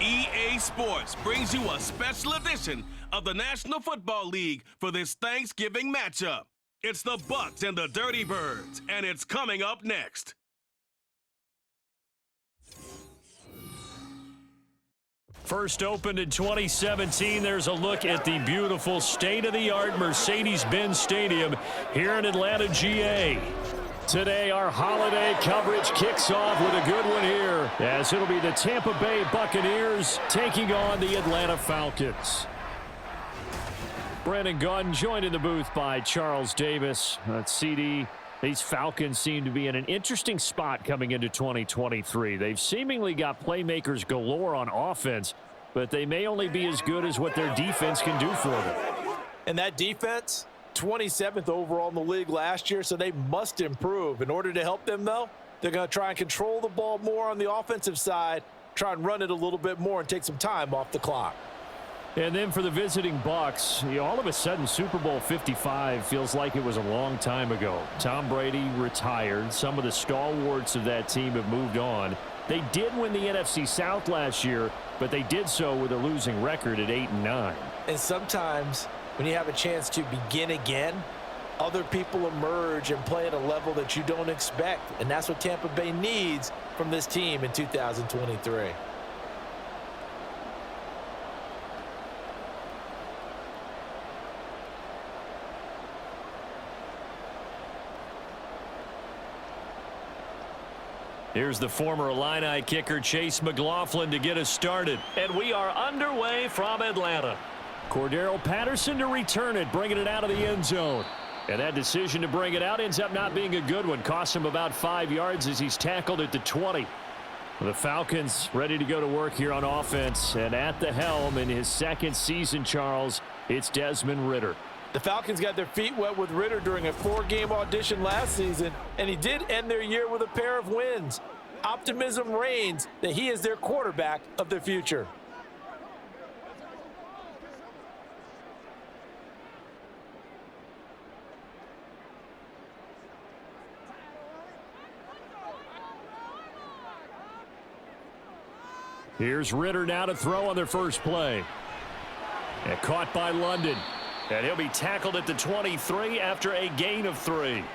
EA Sports brings you a special edition of the National Football League for this Thanksgiving matchup. It's the Bucs and the Dirty Birds, and it's coming up next. First opened in 2017, there's a look at the beautiful state-of-the-art Mercedes-Benz Stadium here in Atlanta, GA. Today, our holiday coverage kicks off with a good one here, as it'll be the Tampa Bay Buccaneers taking on the Atlanta Falcons. Brandon Gunn joined in the booth by Charles Davis. CD, these Falcons seem to be in an interesting spot coming into 2023. They've seemingly got playmakers galore on offense, but they may only be as good as what their defense can do for them. And that defense, 27th overall in the league last year, so they must improve. In order to help them, though, they're going to try and control the ball more on the offensive side, try and run it a little bit more and take some time off the clock. And then for the visiting Bucs, all of a sudden Super Bowl 55 feels like it was a long time ago. Tom Brady retired. Some of the stalwarts of that team have moved on. They did win the NFC South last year, but they did so with a losing record at 8-9. And sometimes when you have a chance to begin again, other people emerge and play at a level that you don't expect. And that's what Tampa Bay needs from this team in 2023. Here's the former Illini kicker Chase McLaughlin to get us started. And we are underway from Atlanta. Cordero Patterson to return it, bringing it out of the end zone. And that decision to bring it out ends up not being a good one. Costs him about 5 yards as he's tackled at the 20. The Falcons ready to go to work here on offense. And at the helm in his second season, Charles, it's Desmond Ridder. The Falcons got their feet wet with Ridder during a 4-game audition last season, and he did end their year with a pair of wins. Optimism reigns that he is their quarterback of the future. Here's Ridder now to throw on their first play. And caught by London. And he'll be tackled at the 23 after a gain of 3.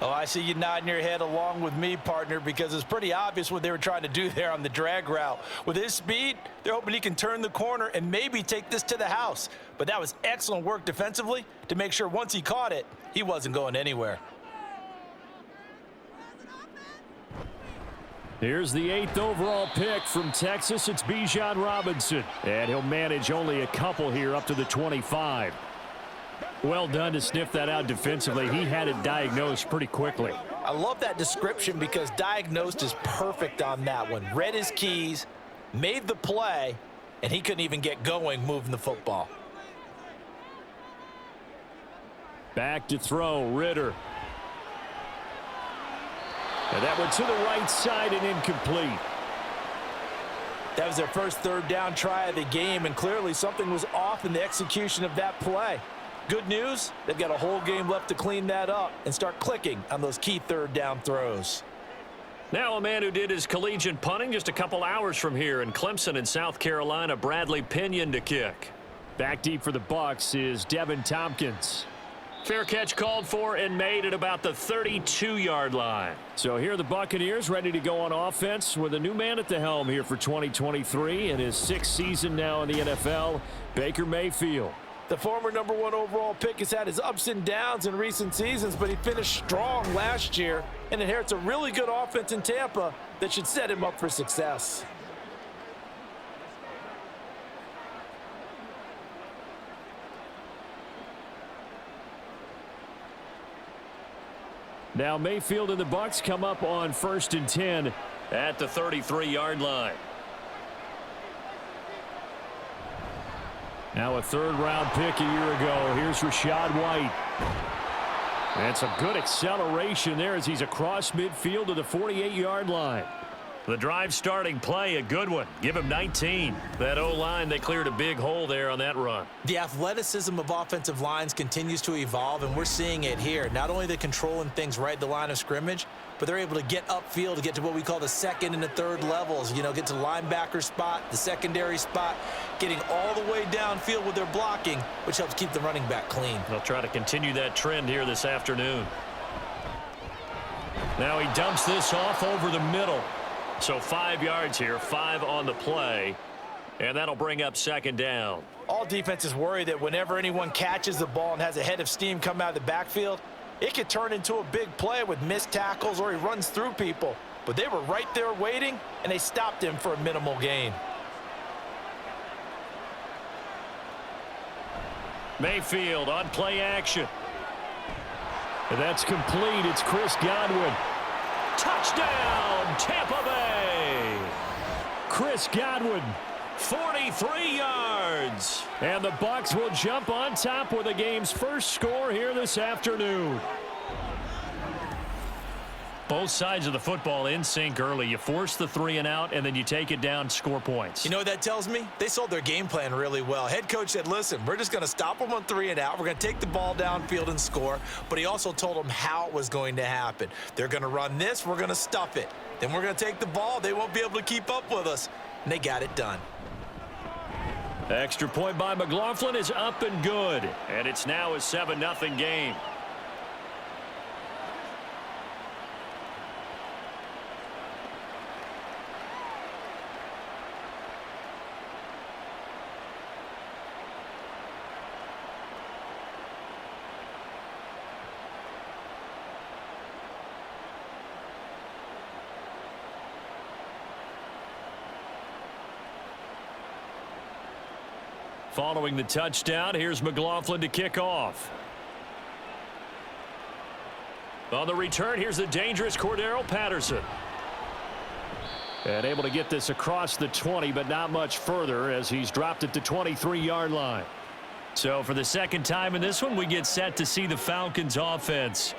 Oh, I see you nodding your head along with me, partner, because it's pretty obvious what they were trying to do there on the drag route. With his speed, they're hoping he can turn the corner and maybe take this to the house. But that was excellent work defensively to make sure once he caught it, he wasn't going anywhere. Here's the 8th overall pick from Texas. It's Bijan Robinson. And he'll manage only a couple here up to the 25. Well done to sniff that out defensively. He had it diagnosed pretty quickly. I love that description because diagnosed is perfect on that one. Read his keys, made the play, and he couldn't even get going moving the football. Back to throw, Ridder. And that one to the right side and incomplete. That was their first third down try of the game, and clearly something was off in the execution of that play. Good news, they've got a whole game left to clean that up and start clicking on those key third down throws. Now a man who did his collegiate punting just a couple hours from here in Clemson in South Carolina, Bradley Pinion to kick. Back deep for the Bucs is Devin Tompkins. Fair catch called for and made at about the 32-yard line. So here are the Buccaneers ready to go on offense with a new man at the helm here for 2023 in his 6th season now in the NFL, Baker Mayfield. The former #1 overall pick has had his ups and downs in recent seasons, but he finished strong last year and inherits a really good offense in Tampa that should set him up for success. Now Mayfield and the Bucs come up on 1st and 10 at the 33-yard line. Now a 3rd-round pick a year ago. Here's Rachaad White. And some good acceleration there as he's across midfield to the 48-yard line. The drive starting play, a good one. Give him 19. That O-line, they cleared a big hole there on that run. The athleticism of offensive lines continues to evolve, and we're seeing it here. Not only are they controlling things right at the line of scrimmage, but they're able to get upfield to get to what we call the second and the third levels. You know, get to the linebacker spot, the secondary spot, getting all the way downfield with their blocking, which helps keep the running back clean. They'll try to continue that trend here this afternoon. Now he dumps this off over the middle. So 5 yards here, 5 on the play, and that'll bring up second down. All defenses worry that whenever anyone catches the ball and has a head of steam come out of the backfield, it could turn into a big play with missed tackles or he runs through people. But they were right there waiting, and they stopped him for a minimal gain. Mayfield on play action. And that's complete. It's Chris Godwin. Touchdown, Tampa Bay. Chris Godwin, 43 yards. And the Bucs will jump on top with the game's first score here this afternoon. Both sides of the football in sync early. You force the 3 and out, and then you take it down, score points. You know what that tells me? They sold their game plan really well. Head coach said, listen, we're just going to stop them on 3 and out. We're going to take the ball downfield and score. But he also told them how it was going to happen. They're going to run this. We're going to stuff it. Then we're going to take the ball. They won't be able to keep up with us. And they got it done. Extra point by McLaughlin is up and good. And it's now a 7-0 game. Following the touchdown, here's McLaughlin to kick off. On the return, here's the dangerous Cordero Patterson. And able to get this across the 20, but not much further as he's dropped at the 23-yard line. So for the second time in this one, we get set to see the Falcons offense.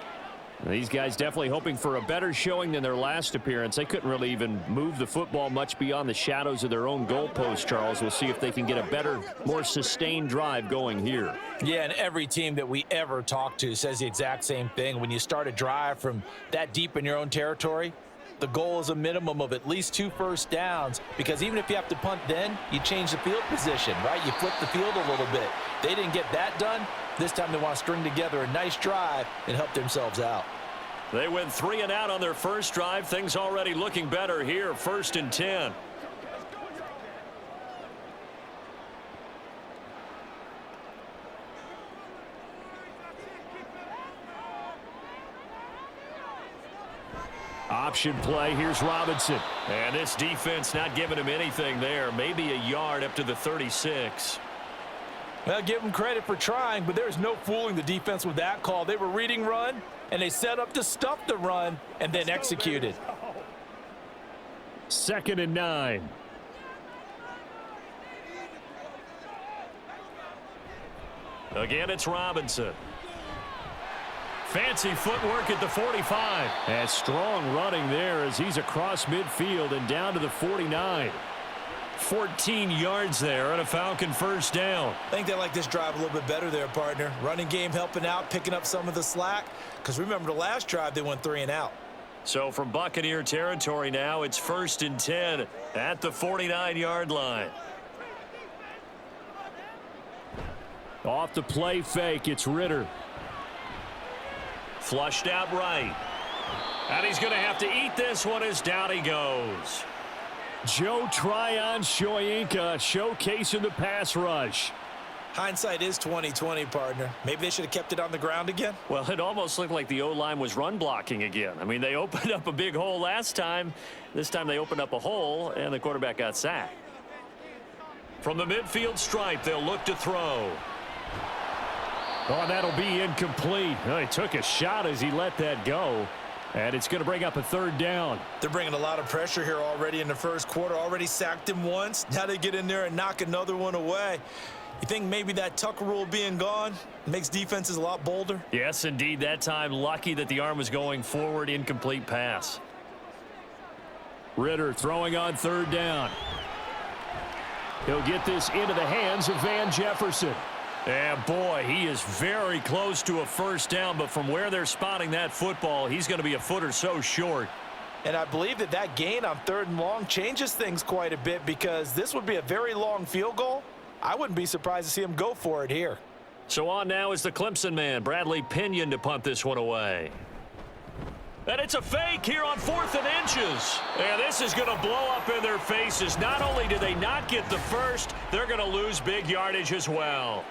These guys definitely hoping for a better showing than their last appearance. They couldn't really even move the football much beyond the shadows of their own goalpost, Charles. We'll see if they can get a better, more sustained drive going here. Yeah, and every team that we ever talk to says the exact same thing. When you start a drive from that deep in your own territory, the goal is a minimum of at least 2 first downs, because even if you have to punt then, you change the field position, right? You flip the field a little bit. They didn't get that done. This time they want to string together a nice drive and help themselves out. They went 3 and out on their first drive. Things already looking better here. 1st and 10. Option play. Here's Robinson. And this defense not giving him anything there. Maybe a yard up to the 36. Well, give them credit for trying, but there's no fooling the defense with that call. They were reading run, and they set up to stuff the run and then executed. 2nd and 9. Again, it's Robinson. Fancy footwork at the 45. And strong running there as he's across midfield and down to the 49. 14 yards there and a Falcon first down. I think they like this drive a little bit better there, partner. Running game helping out, picking up some of the slack. Because remember the last drive, they went 3 and out. So from Buccaneer territory now, it's 1st and 10 at the 49-yard line. Off the play fake, it's Ritter. Flushed out right. And he's going to have to eat this one as down he goes. Joe Tryon-Shoyinka showcasing the pass rush. Hindsight is 20/20, partner. Maybe they should have kept it on the ground again. Well, it almost looked like the O-line was run blocking again. I mean, they opened up a big hole last time. This time they opened up a hole, and the quarterback got sacked. From the midfield stripe, they'll look to throw. Oh, that'll be incomplete. Oh, he took a shot as he let that go. And it's going to bring up a 3rd down. They're bringing a lot of pressure here already in the first quarter. Already sacked him once. Now they get in there and knock another one away. You think maybe that Tucker rule being gone makes defenses a lot bolder? Yes, indeed. That time, lucky that the arm was going forward. Incomplete pass. Ritter throwing on third down. He'll get this into the hands of Van Jefferson. And boy, he is very close to a first down, but from where they're spotting that football, he's going to be a foot or so short. And I believe that gain on 3rd and long changes things quite a bit, because this would be a very long field goal. I wouldn't be surprised to see him go for it here. So on now is the Clemson man, Bradley Pinion, to punt this one away. And it's a fake here on 4th and inches. And this is going to blow up in their faces. Not only do they not get the first, they're going to lose big yardage as well.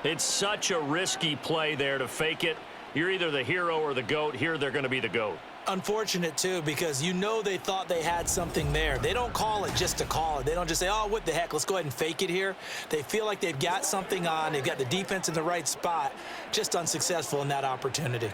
It's such a risky play there to fake it. You're either the hero or the GOAT. Here they're going to be the GOAT. Unfortunate, too, because you know they thought they had something there. They don't call it just to call it. They don't just say, oh, what the heck, let's go ahead and fake it here. They feel like they've got something on. They've got the defense in the right spot. Just unsuccessful in that opportunity.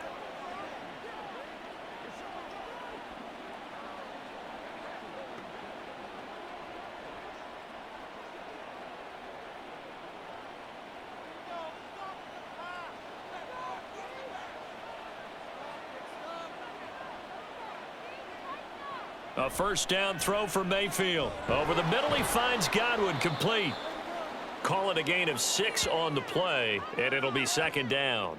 A first down throw for Mayfield. Over the middle, he finds Godwin, complete. Call it a gain of 6 on the play, and it'll be 2nd down.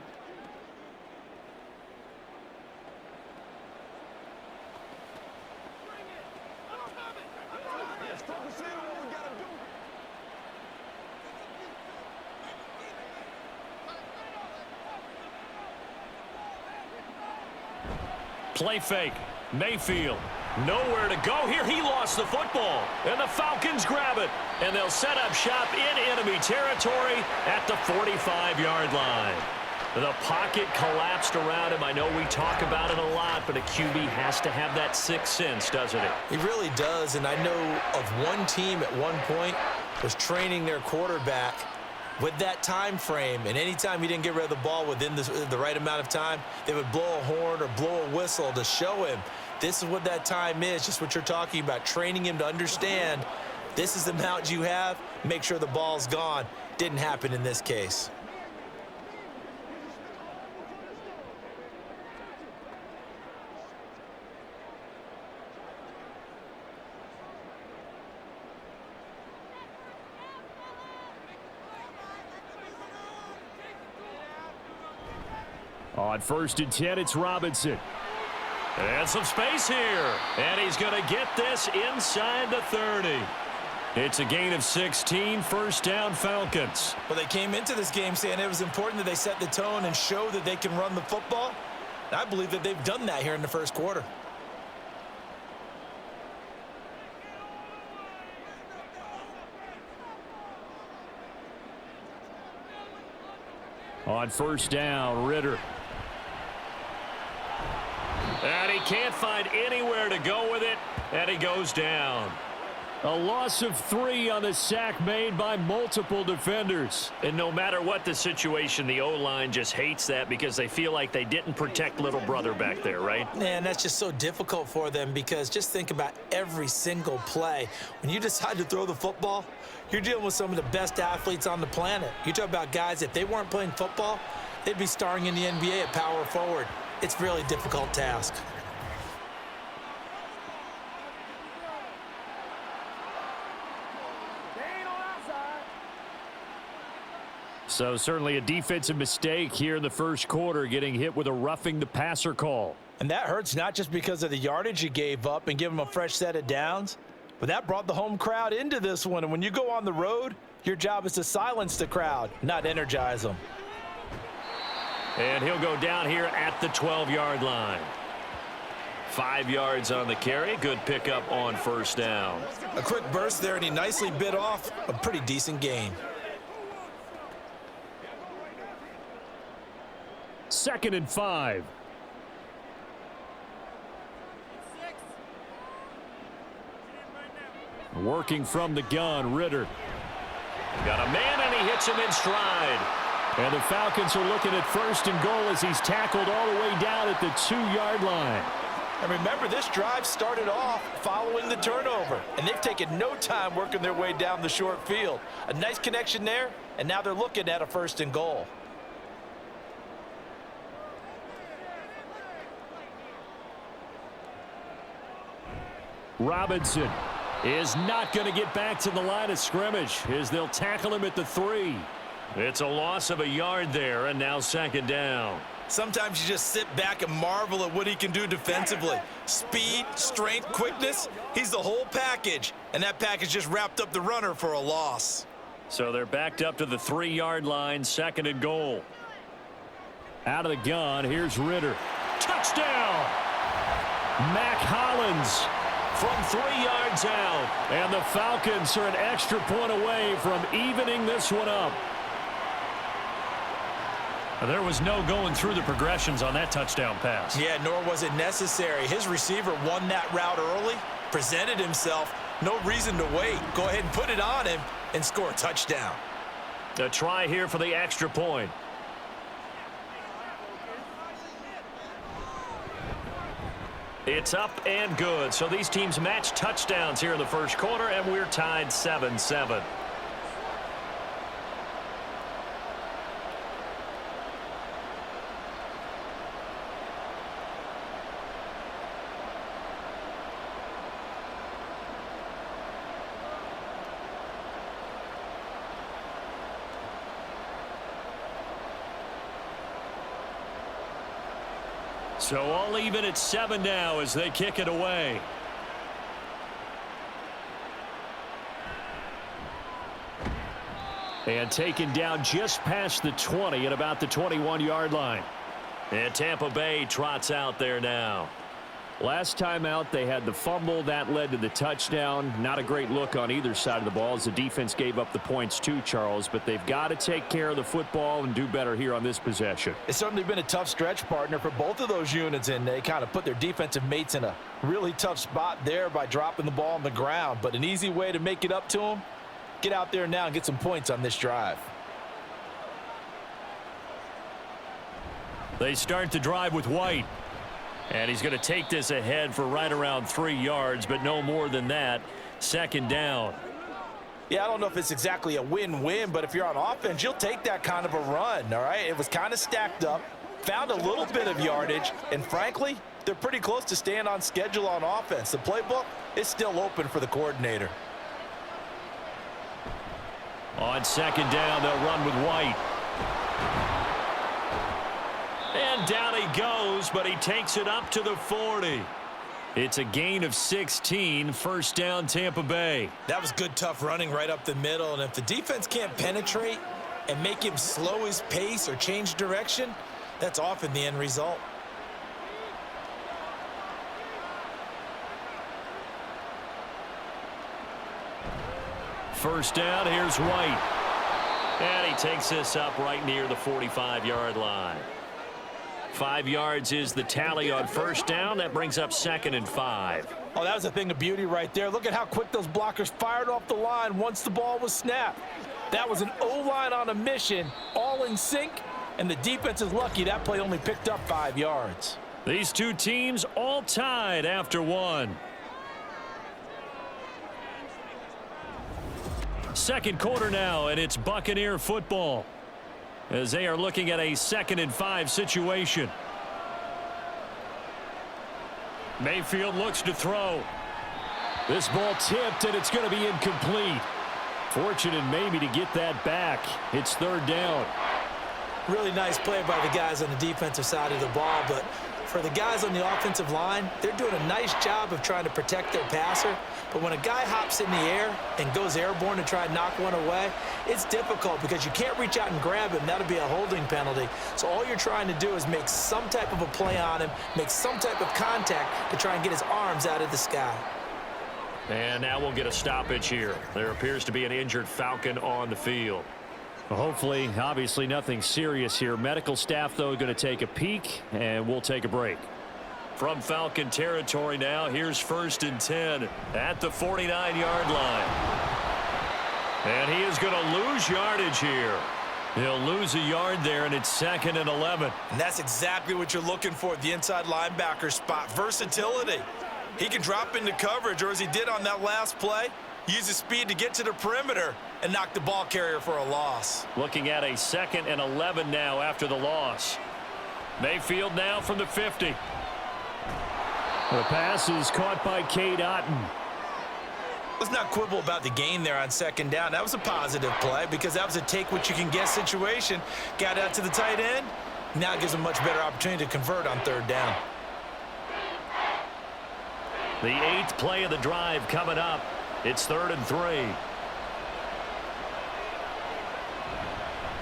Play fake. Mayfield. Nowhere to go here. He lost the football. And the Falcons grab it. And they'll set up shop in enemy territory at the 45-yard line. The pocket collapsed around him. I know we talk about it a lot, but a QB has to have that sixth sense, doesn't it? He really does, and I know of one team at one point was training their quarterback with that time frame, and anytime he didn't get rid of the ball within the right amount of time, they would blow a horn or blow a whistle to show him this is what that time is, just what you're talking about, training him to understand this is the amount you have, make sure the ball's gone. Didn't happen in this case. On 1st and 10, it's Robinson. And some space here. And he's going to get this inside the 30. It's a gain of 16, first down Falcons. Well, they came into this game saying it was important that they set the tone and show that they can run the football. And I believe that they've done that here in the first quarter. On 1st down, Ritter. And he can't find anywhere to go with it, and he goes down. A loss of 3 on the sack made by multiple defenders. And no matter what the situation, the O-line just hates that because they feel like they didn't protect little brother back there, right? Man, that's just so difficult for them because just think about every single play. When you decide to throw the football, you're dealing with some of the best athletes on the planet. You talk about guys, if they weren't playing football, they'd be starring in the NBA at power forward. It's a really difficult task. So certainly a defensive mistake here in the first quarter, getting hit with a roughing the passer call. And that hurts not just because of the yardage you gave up and give them a fresh set of downs, but that brought the home crowd into this one. And when you go on the road, your job is to silence the crowd, not energize them. And he'll go down here at the 12-yard line. 5 yards on the carry. Good pickup on first down. A quick burst there, and he nicely bit off a pretty decent gain. 2nd and 5. Working from the gun, Ritter. Got a man, and he hits him in stride. And the Falcons are looking at 1st and goal as he's tackled all the way down at the 2-yard line. And remember, this drive started off following the turnover, and they've taken no time working their way down the short field. A nice connection there, and now they're looking at a 1st and goal. Robinson is not going to get back to the line of scrimmage as they'll tackle him at the 3. It's a loss of a yard there, and now second down. Sometimes you just sit back and marvel at what he can do defensively. Speed, strength, quickness, he's the whole package. And that package just wrapped up the runner for a loss. So they're backed up to the 3-yard line, second and goal. Out of the gun, here's Ritter. Touchdown! Mac Hollins from 3 yards out. And the Falcons are an extra point away from evening this one up. There was no going through the progressions on that touchdown pass. Yeah, nor was it necessary. His receiver won that route early, presented himself, no reason to wait. Go ahead and put it on him and score a touchdown. A try here for the extra point. It's up and good. So these teams match touchdowns here in the first quarter, and we're tied 7-7. So all even at 7 now as they kick it away. And taken down just past the 20 at about the 21-yard line. And Tampa Bay trots out there now. Last time out, they had the fumble. That led to the touchdown. Not a great look on either side of the ball as the defense gave up the points too, Charles. But they've got to take care of the football and do better here on this possession. It's certainly been a tough stretch, partner, for both of those units, and they kind of put their defensive mates in a really tough spot there by dropping the ball on the ground. But an easy way to make it up to them, get out there now and get some points on this drive. They start the drive with White. And he's going to take this ahead for right around 3 yards, but no more than that. Second down. Yeah, I don't know if it's exactly a win-win, but if you're on offense, you'll take that kind of a run, all right? It was kind of stacked up, found a little bit of yardage, and frankly, they're pretty close to staying on schedule on offense. The playbook is still open for the coordinator. On second down, they'll run with White. And down he goes, but he takes it up to the 40. It's a gain of 16, first down Tampa Bay. That was good, tough running right up the middle, and if the defense can't penetrate and make him slow his pace or change direction, that's often the end result. First down, here's White. And he takes this up right near the 45-yard line. 5 yards is the tally on first down. That brings up 2nd and 5. Oh, that was a thing of beauty right there. Look at how quick those blockers fired off the line once the ball was snapped. That was an O-line on a mission, all in sync, and the defense is lucky that play only picked up 5 yards. These two teams all tied after one. Second quarter now, and it's Buccaneer football as they are looking at a 2nd and 5 situation. Mayfield looks to throw. This ball tipped, and it's going to be incomplete. Fortunate maybe to get that back. It's 3rd down. Really nice play by the guys on the defensive side of the ball, but for the guys on the offensive line, they're doing a nice job of trying to protect their passer. But when a guy hops in the air and goes airborne to try and knock one away, it's difficult because you can't reach out and grab him. That'll be a holding penalty. So all you're trying to do is make some type of a play on him, make some type of contact to try and get his arms out of the sky. And now we'll get a stoppage here. There appears to be an injured Falcon on the field. Well, hopefully, obviously nothing serious here. Medical staff, though, going to take a peek, and we'll take a break. From Falcon territory now, here's 1st and 10 at the 49-yard line. And he is going to lose yardage here. He'll lose a yard there, and it's 2nd and 11. And that's exactly what you're looking for at the inside linebacker spot, versatility. He can drop into coverage, or as he did on that last play, use his speed to get to the perimeter and knock the ball carrier for a loss. Looking at a 2nd and 11 now after the loss. Mayfield now from the 50. The pass is caught by Cade Otton. Let's not quibble about the gain there on second down. That was a positive play because that was a take-what-you-can-get situation. Got out to the tight end. Now it gives them much better opportunity to convert on third down. The 8th play of the drive coming up. It's 3rd and 3.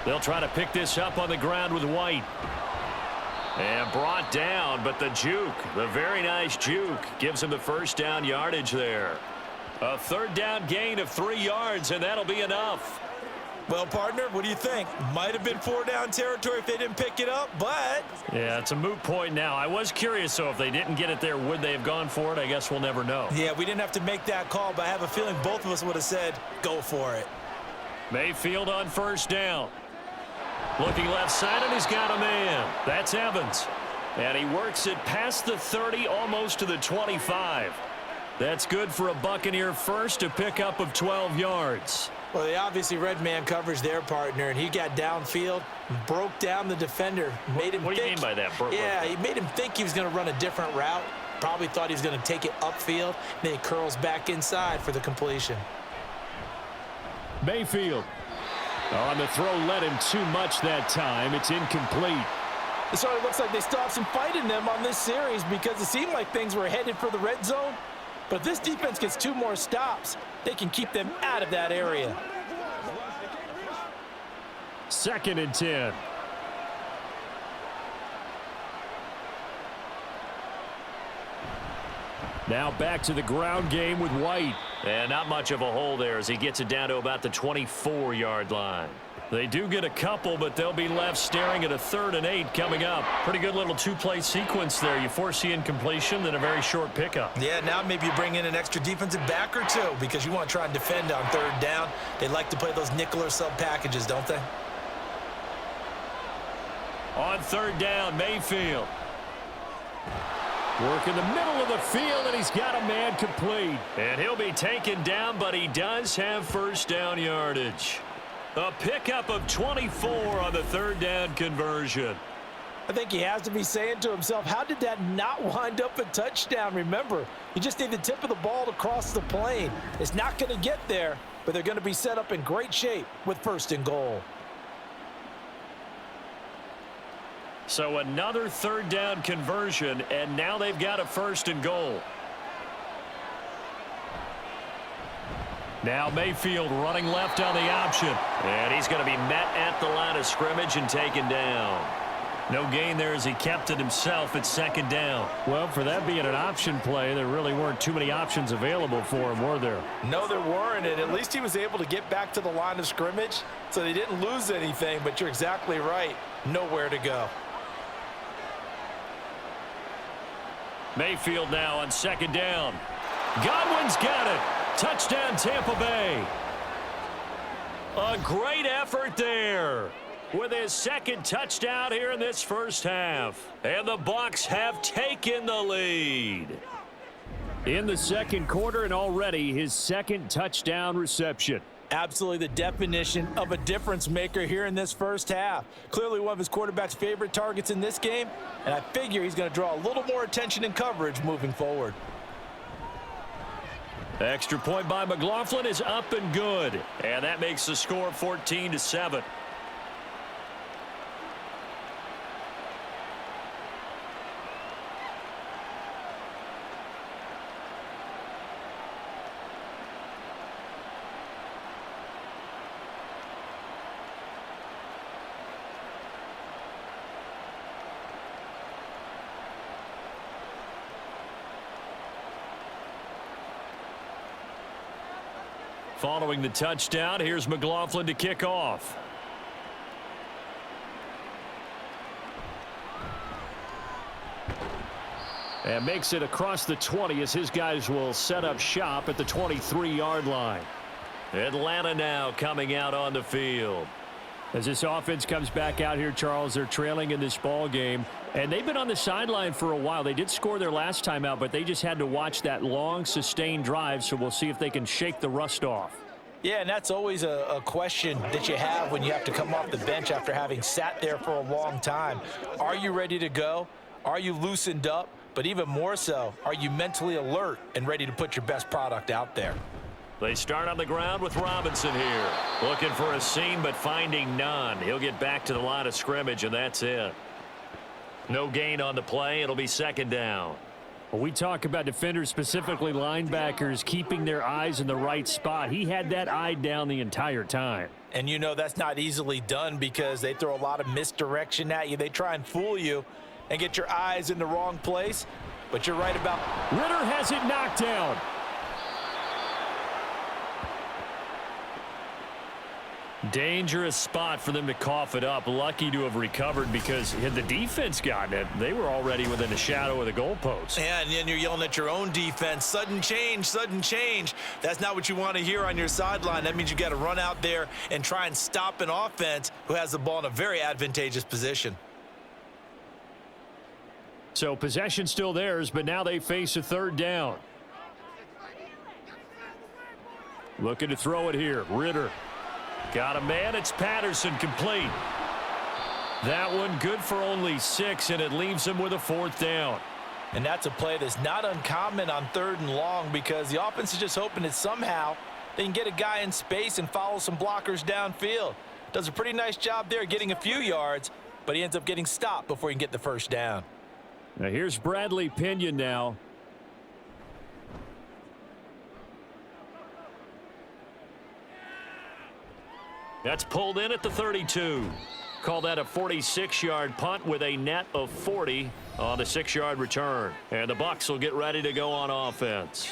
They'll try to pick this up on the ground with White. And brought down, but the juke, the very nice juke, gives him the first down yardage there. A 3rd down gain of 3 yards, and that'll be enough. Well, partner, what do you think? Might have been 4-down territory if they didn't pick it up, but... Yeah, it's a moot point now. I was curious, so if they didn't get it there, would they have gone for it? I guess we'll never know. Yeah, we didn't have to make that call, but I have a feeling both of us would have said, go for it. Mayfield on 1st down. Looking left side, and he's got a man. That's Evans. And he works it past the 30, almost to the 25. That's good for a Buccaneer first, a pickup of 12 yards. Well, they obviously read man coverage their partner, and he got downfield, broke down the defender, made him What do you mean by that? Yeah, he made him think he was going to run a different route. Probably thought he was going to take it upfield. Then he curls back inside for the completion. Mayfield. On the throw, led him too much that time. It's incomplete. It sort of looks like they still have some fight in them on this series because it seemed like things were headed for the red zone. But if this defense gets 2 more stops, they can keep them out of that area. 2nd and 10. Now back to the ground game with White. And not much of a hole there as he gets it down to about the 24-yard line. They do get a couple, but they'll be left staring at a 3rd and 8 coming up. Pretty good little 2-play sequence there. You force the incompletion, then a very short pickup. Yeah, now maybe you bring in an extra defensive back or 2 because you want to try and defend on 3rd down. They like to play those nickel or sub packages, don't they? On 3rd down, Mayfield. Work in the middle of the field, and he's got a man complete. And he'll be taken down, but he does have 1st down yardage. A pickup of 24 on the 3rd down conversion. I think he has to be saying to himself, how did that not wind up a touchdown? Remember, you just need the tip of the ball to cross the plane. It's not going to get there, but they're going to be set up in great shape with 1st and goal. So another 3rd down conversion, and now they've got a 1st and goal. Now Mayfield running left on the option. And he's going to be met at the line of scrimmage and taken down. No gain there as he kept it himself at 2nd down. Well, for that being an option play, there really weren't too many options available for him, were there? No, there weren't, and at least he was able to get back to the line of scrimmage, so they didn't lose anything, but you're exactly right. Nowhere to go. Mayfield now on 2nd down. Godwin's got it. Touchdown, Tampa Bay. A great effort there with his 2nd touchdown here in this 1st half. And the Bucs have taken the lead. In the 2nd quarter, and already his 2nd touchdown reception. Absolutely the definition of a difference maker here in this 1st half. Clearly one of his quarterback's favorite targets in this game, and I figure he's going to draw a little more attention and coverage moving forward. Extra point by McLaughlin is up and good, and that makes the score 14-7. Following the touchdown, here's McLaughlin to kick off. And makes it across the 20 as his guys will set up shop at the 23-yard line. Atlanta now coming out on the field. As this offense comes back out here, Charles, they're trailing in this ball game. And they've been on the sideline for a while. They did score their last time out, but they just had to watch that long, sustained drive, so we'll see if they can shake the rust off. Yeah, and that's always a question that you have when you have to come off the bench after having sat there for a long time. Are you ready to go? Are you loosened up? But even more so, are you mentally alert and ready to put your best product out there? They start on the ground with Robinson here. Looking for a seam, but finding none. He'll get back to the line of scrimmage, and that's it. No gain on the play. It'll be second down. When we talk about defenders, specifically linebackers, keeping their eyes in the right spot, he had that eye down the entire time. And you know that's not easily done because they throw a lot of misdirection at you. They try and fool you and get your eyes in the wrong place. But you're right about... Ritter has it knocked down. Dangerous spot for them to cough it up. Lucky to have recovered because had the defense gotten it, they were already within the shadow of the goalpost. Yeah, and then you're yelling at your own defense. Sudden change, sudden change. That's not what you want to hear on your sideline. That means you got to run out there and try and stop an offense who has the ball in a very advantageous position. So possession still theirs, but now they face a third down. Looking to throw it here. Ritter. Got a man. It's Patterson, complete. That one good for only 6, and it leaves him with a fourth down. And that's a play that's not uncommon on 3rd and long because the offense is just hoping that somehow they can get a guy in space and follow some blockers downfield. Does a pretty nice job there getting a few yards, but he ends up getting stopped before he can get the first down. Now here's Bradley Pinion now. That's pulled in at the 32. Call that a 46-yard punt with a net of 40 on the 6-yard return. And the Bucs will get ready to go on offense.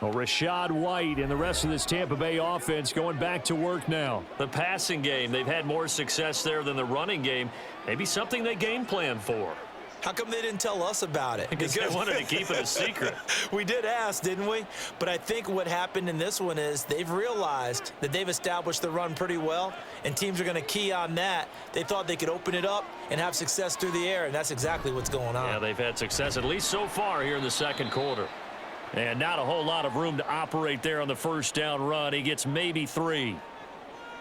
Well, Rachaad White and the rest of this Tampa Bay offense going back to work now. The passing game, they've had more success there than the running game. Maybe something they game plan for. How come they didn't tell us about it? Because they wanted to keep it a secret. We did ask, didn't we? But I think what happened in this one is they've realized that they've established the run pretty well, and teams are going to key on that. They thought they could open it up and have success through the air, and that's exactly what's going on. Yeah, they've had success, at least so far here in the second quarter. And not a whole lot of room to operate there on the first down run. He gets maybe 3.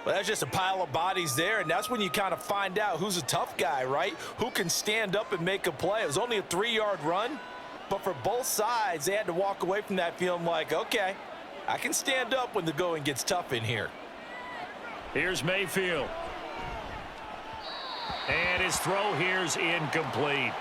Well, that's just a pile of bodies there, and that's when you kind of find out who's a tough guy, right? Who can stand up and make a play. It was only a 3-yard run, but for both sides, they had to walk away from that feeling like, okay, I can stand up when the going gets tough in here. Here's Mayfield. And his throw here's incomplete.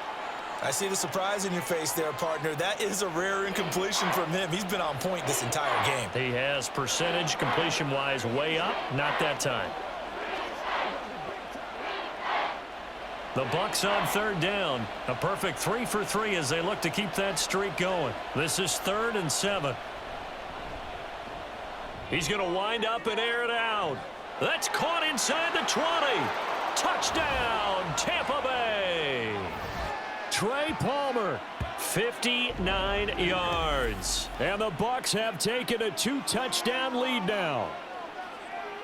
I see the surprise in your face there, partner. That is a rare incompletion from him. He's been on point this entire game. He has percentage completion-wise way up. Not that time. The Bucs on 3rd down. A perfect 3 for 3 as they look to keep that streak going. This is 3rd and 7. He's going to wind up and air it out. That's caught inside the 20. Touchdown, Tampa Bay. Trey Palmer, 59 yards. And the Bucs have taken a 2-touchdown lead now.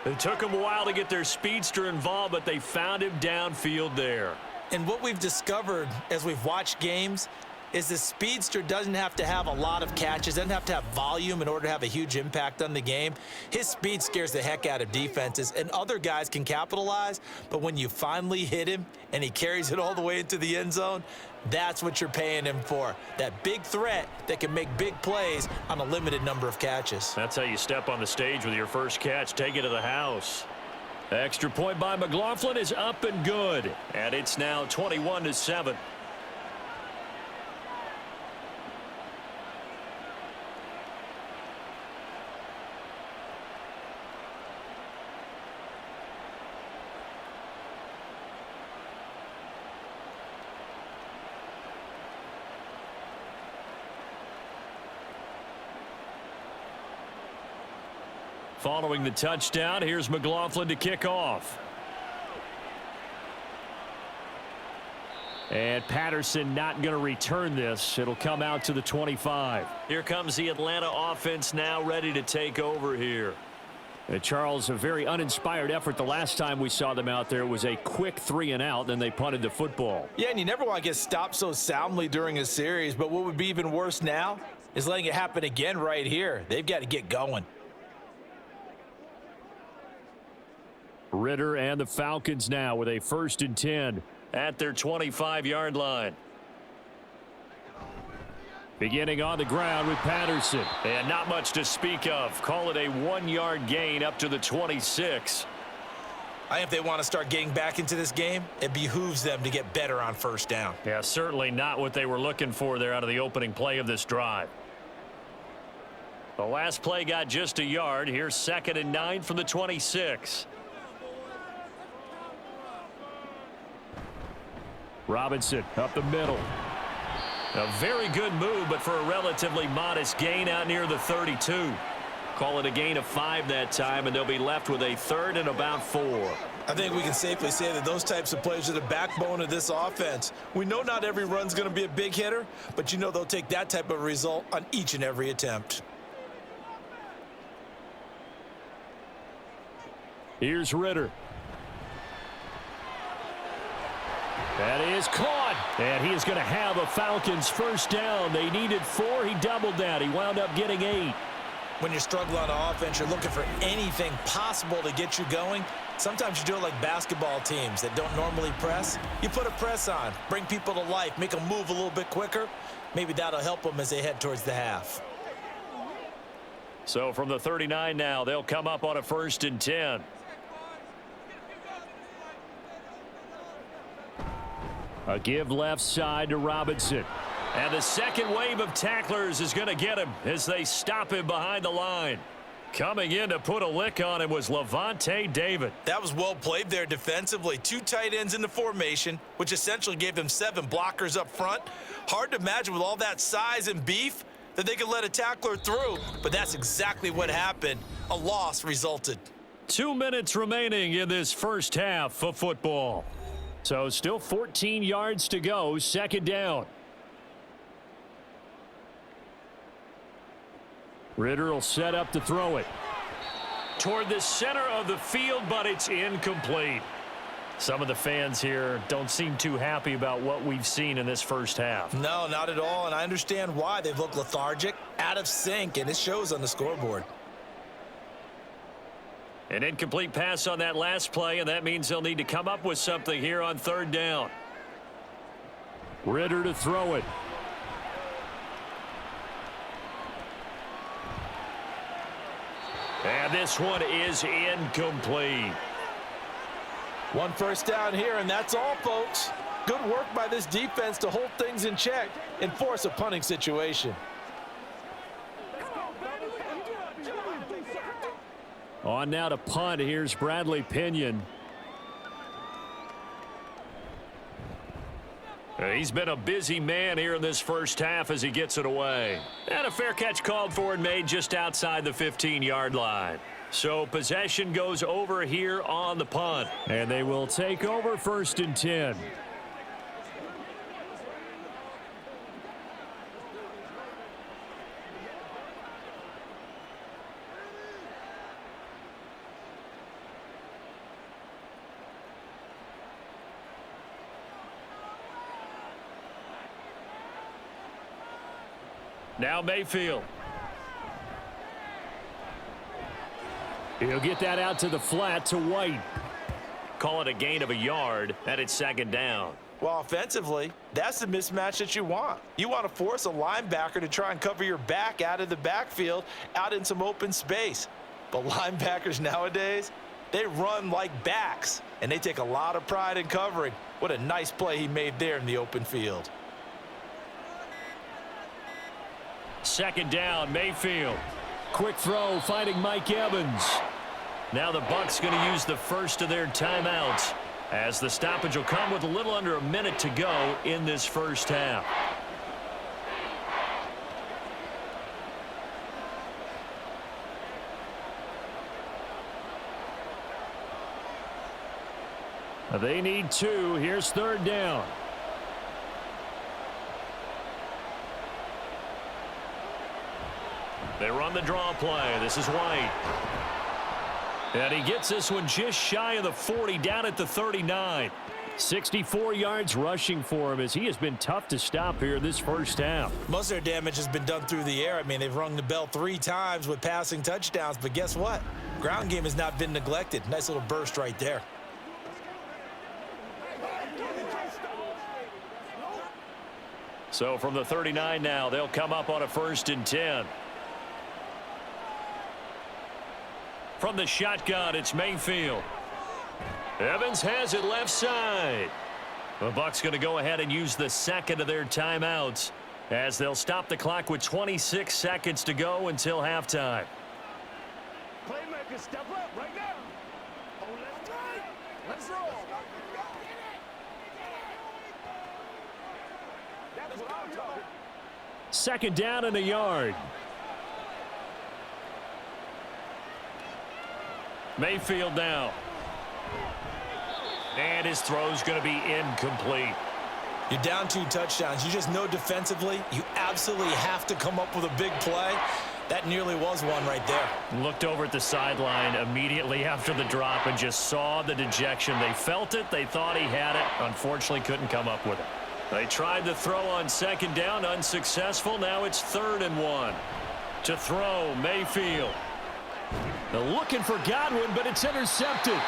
It took them a while to get their speedster involved, but they found him downfield there. And what we've discovered as we've watched games is the speedster doesn't have to have a lot of catches, doesn't have to have volume in order to have a huge impact on the game. His speed scares the heck out of defenses, and other guys can capitalize, but when you finally hit him and he carries it all the way into the end zone, that's what you're paying him for. That big threat that can make big plays on a limited number of catches. That's how you step on the stage with your first catch. Take it to the house. Extra point by McLaughlin is up and good, and it's now 21-7. Following the touchdown, here's McLaughlin to kick off. And Patterson not going to return this. It'll come out to the 25. Here comes the Atlanta offense now ready to take over here. Charles, a very uninspired effort. The last time we saw them out there was a quick 3-and-out, then they punted the football. Yeah, and you never want to get stopped so soundly during a series, but what would be even worse now is letting it happen again right here. They've got to get going. Ritter and the Falcons now with a 1st and 10 at their 25-yard line. Beginning on the ground with Patterson. And not much to speak of. Call it a 1-yard gain up to the 26. I think if they want to start getting back into this game, it behooves them to get better on first down. Yeah, certainly not what they were looking for there out of the opening play of this drive. The last play got just a yard. Here's 2nd and 9 from the 26. Robinson up the middle. A very good move, but for a relatively modest gain out near the 32. Call it a gain of 5 that time, and they'll be left with a 3rd and about 4. I think we can safely say that those types of plays are the backbone of this offense. We know not every run's going to be a big hitter, but you know they'll take that type of result on each and every attempt. Here's Ritter. That is caught, and he is going to have a Falcons first down. They needed 4. He doubled that. He wound up getting 8. When you're struggling on offense, you're looking for anything possible to get you going. Sometimes you do it like basketball teams that don't normally press. You put a press on, bring people to life, make them move a little bit quicker. Maybe that'll help them as they head towards the half. So from the 39 now, they'll come up on a 1st and 10. A give left side to Robinson. And the second wave of tacklers is going to get him as they stop him behind the line. Coming in to put a lick on him was Levante David. That was well played there defensively. 2 tight ends in the formation, which essentially gave them 7 blockers up front. Hard to imagine with all that size and beef that they could let a tackler through, but that's exactly what happened. A loss resulted. 2 minutes remaining in this first half of football. So still 14 yards to go, 2nd down. Ritter will set up to throw it. Toward the center of the field, but it's incomplete. Some of the fans here don't seem too happy about what we've seen in this first half. No, not at all, and I understand why. They've looked lethargic, out of sync, and it shows on the scoreboard. An incomplete pass on that last play, and that means they'll need to come up with something here on 3rd down. Ritter to throw it. And this one is incomplete. 1 first down here, and that's all, folks. Good work by this defense to hold things in check and force a punting situation. On now to punt. Here's Bradley Pinion. He's been a busy man here in this first half as he gets it away. And a fair catch called for and made just outside the 15-yard line. So possession goes over here on the punt. And they will take over 1st and 10. Now Mayfield. He'll get that out to the flat to White. Call it a gain of a yard, and it's 2nd down. Well, offensively, that's the mismatch that you want. You want to force a linebacker to try and cover your back out of the backfield, out in some open space. But linebackers nowadays, they run like backs, and they take a lot of pride in covering. What a nice play he made there in the open field. 2nd down, Mayfield. Quick throw, finding Mike Evans. Now the Bucs going to use the first of their timeouts, as the stoppage will come with a little under a minute to go in this first half. They need 2. Here's 3rd down. They run the draw play. This is White. And he gets this one just shy of the 40, down at the 39. 64 yards rushing for him, as he has been tough to stop here this first half. Most of their damage has been done through the air. I mean, they've rung the bell 3 times with passing touchdowns, but guess what? Ground game has not been neglected. Nice little burst right there. So from the 39 now, they'll come up on a 1st and 10. From the shotgun, it's Mayfield. Evans has it left side. The Bucs going to go ahead and use the second of their timeouts as they'll stop the clock with 26 seconds to go until halftime. Playmaker, step up right now. Oh, let's right. Let's roll. That's what I'm talking. 2nd down and a yard. Mayfield now. And his throw's going to be incomplete. You're down 2 touchdowns. You just know defensively you absolutely have to come up with a big play. That nearly was one right there. Looked over at the sideline immediately after the drop and just saw the dejection. They felt it. They thought he had it. Unfortunately, couldn't come up with it. They tried to throw on 2nd down. Unsuccessful. Now it's 3rd and 1. To throw, Mayfield. They're looking for Godwin, but it's intercepted.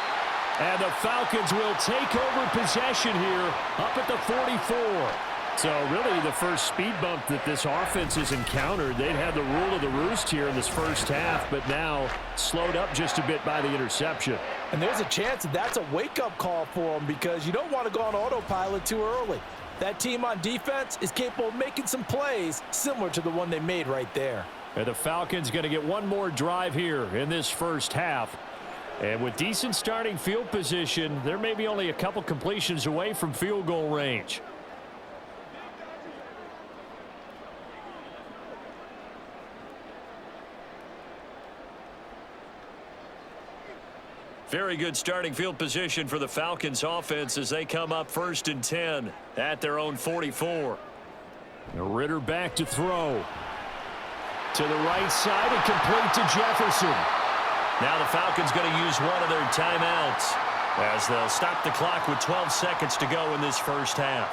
And the Falcons will take over possession here up at the 44. So really the first speed bump that this offense has encountered. They'd had the rule of the roost here in this first half, but now slowed up just a bit by the interception. And there's a chance that that's a wake-up call for them because you don't want to go on autopilot too early. That team on defense is capable of making some plays similar to the one they made right there. And the Falcons going to get one more drive here in this first half. And with decent starting field position, they're maybe only a couple completions away from field goal range. Very good starting field position for the Falcons offense as they come up 1st and 10 at their own 44. Ritter back to throw. To the right side and complete to Jefferson. Now the Falcons going to use one of their timeouts as they'll stop the clock with 12 seconds to go in this first half.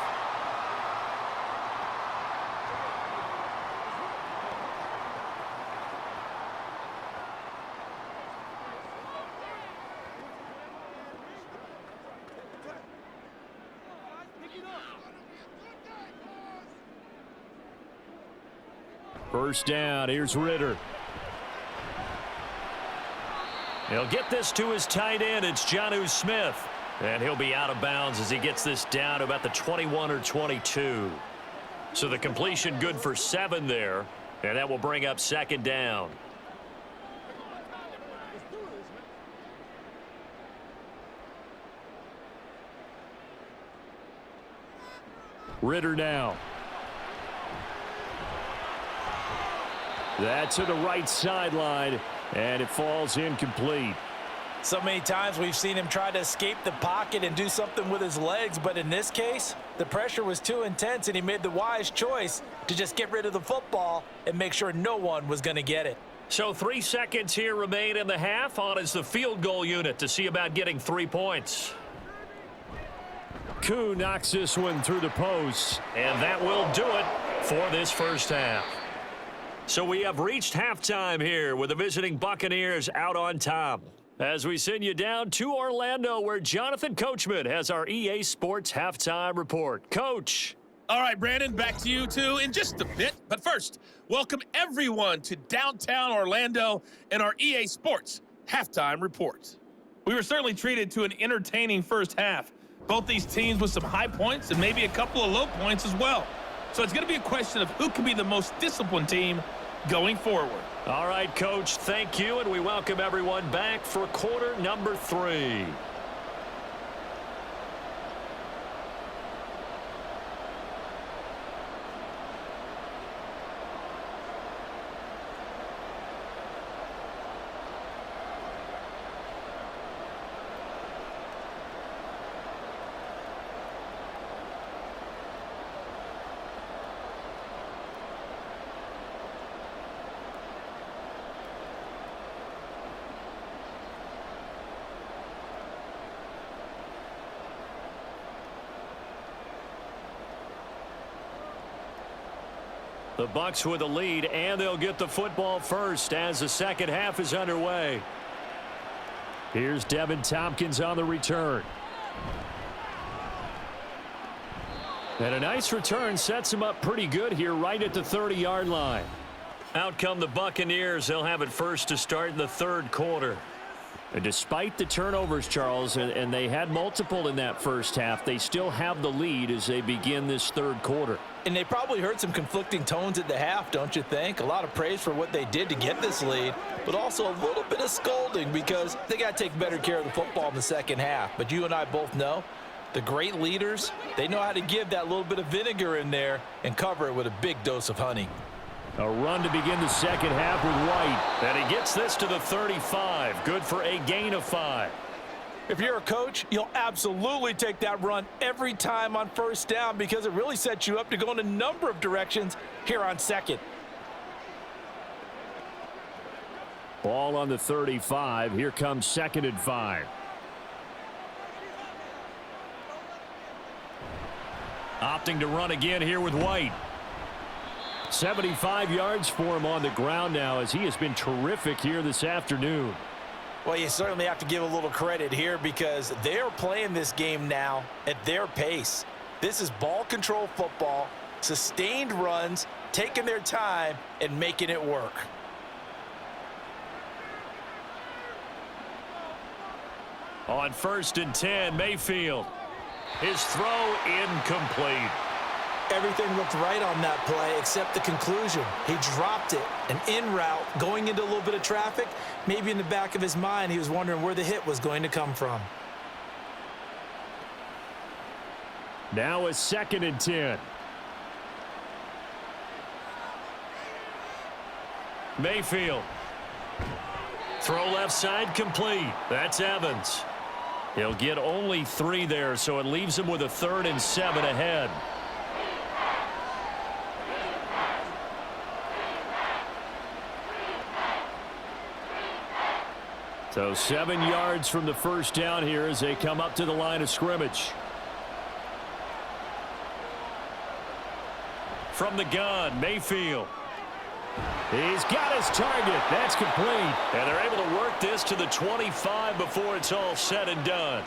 First down, here's Ritter. He'll get this to his tight end. It's Jonnu Smith. And he'll be out of bounds as he gets this down to about the 21 or 22. So the completion good for 7 there. And that will bring up 2nd down. Ritter now. That's to the right sideline, and it falls incomplete. So many times we've seen him try to escape the pocket and do something with his legs, but in this case, the pressure was too intense, and he made the wise choice to just get rid of the football and make sure no one was going to get it. So 3 seconds here remain in the half. On is the field goal unit to see about getting 3 points. Koo knocks this one through the post, and that will do it for this first half. So we have reached halftime here with the visiting Buccaneers out on top. As we send you down to Orlando where Jonathan Coachman has our EA Sports halftime report. Coach. All right, Brandon, back to you two in just a bit. But first, welcome everyone to downtown Orlando and our EA Sports halftime report. We were certainly treated to an entertaining first half. Both these teams with some high points and maybe a couple of low points as well. So it's going to be a question of who can be the most disciplined team going forward. All right, Coach, thank you, and we welcome everyone back for quarter number 3. The Bucs with a lead, and they'll get the football first as the second half is underway. Here's Devin Tompkins on the return. And a nice return sets him up pretty good here right at the 30-yard line. Out come the Buccaneers. They'll have it first to start in the third quarter. And despite the turnovers, Charles, and they had multiple in that first half, they still have the lead as they begin this third quarter. And they probably heard some conflicting tones at the half, don't you think? A lot of praise for what they did to get this lead, but also a little bit of scolding because they got to take better care of the football in the second half. But you and I both know the great leaders, they know how to give that little bit of vinegar in there and cover it with a big dose of honey. A run to begin the second half with White. And he gets this to the 35. Good for a gain of 5. If you're a coach, you'll absolutely take that run every time on first down because it really sets you up to go in a number of directions here on second. Ball on the 35. Here comes 2nd and 5. Opting to run again here with White. 75 yards for him on the ground now as he has been terrific here this afternoon. Well, you certainly have to give a little credit here because they're playing this game now at their pace. This is ball control football, sustained runs, taking their time and making it work. On 1st and 10, Mayfield. His throw incomplete. Everything looked right on that play except the conclusion. He dropped it, an in route, going into a little bit of traffic. Maybe in the back of his mind, he was wondering where the hit was going to come from. Now a 2nd and 10. Mayfield. Throw left side complete. That's Evans. He'll get only 3 there, so it leaves him with a 3rd and 7 ahead. So 7 yards from the first down here as they come up to the line of scrimmage. From the gun, Mayfield. He's got his target. That's complete. And they're able to work this to the 25 before it's all said and done.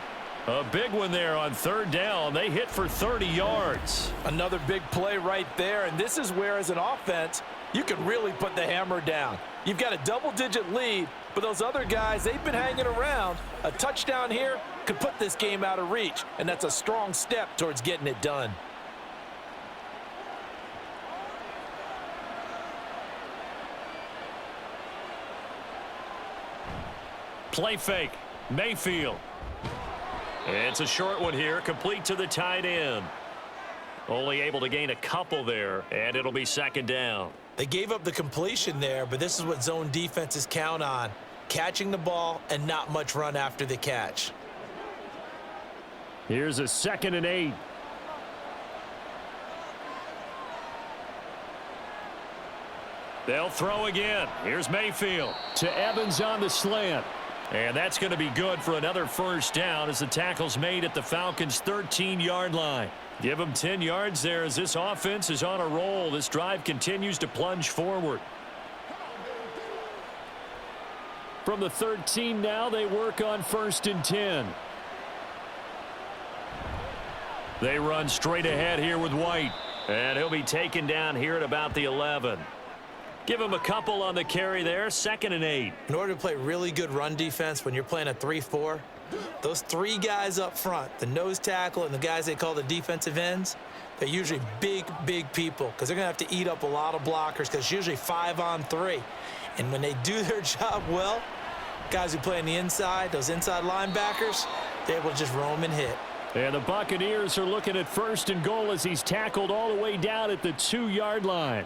A big one there on 3rd down. They hit for 30 yards. Another big play right there, and this is where, as an offense, you can really put the hammer down. You've got a double-digit lead, but those other guys, they've been hanging around. A touchdown here could put this game out of reach, and that's a strong step towards getting it done. Play fake. Mayfield. It's a short one here, complete to the tight end. Only able to gain a couple there, and it'll be 2nd down. They gave up the completion there, but this is what zone defenses count on. Catching the ball and not much run after the catch. Here's a 2nd and 8. They'll throw again. Here's Mayfield. To Evans on the slant. And that's going to be good for another first down as the tackle's made at the Falcons' 13-yard line. Give them 10 yards there as this offense is on a roll. This drive continues to plunge forward. From the 13 now, they work on 1st and 10. They run straight ahead here with White. And he'll be taken down here at about the 11. Give him a couple on the carry there, 2nd and 8. In order to play really good run defense when you're playing a 3-4, those 3 guys up front, the nose tackle and the guys they call the defensive ends, they're usually big, big people because they're going to have to eat up a lot of blockers because it's usually 5 on 3. And when they do their job well, guys who play on the inside, those inside linebackers, they're able to just roam and hit. And the Buccaneers are looking at 1st and goal as he's tackled all the way down at the 2-yard line.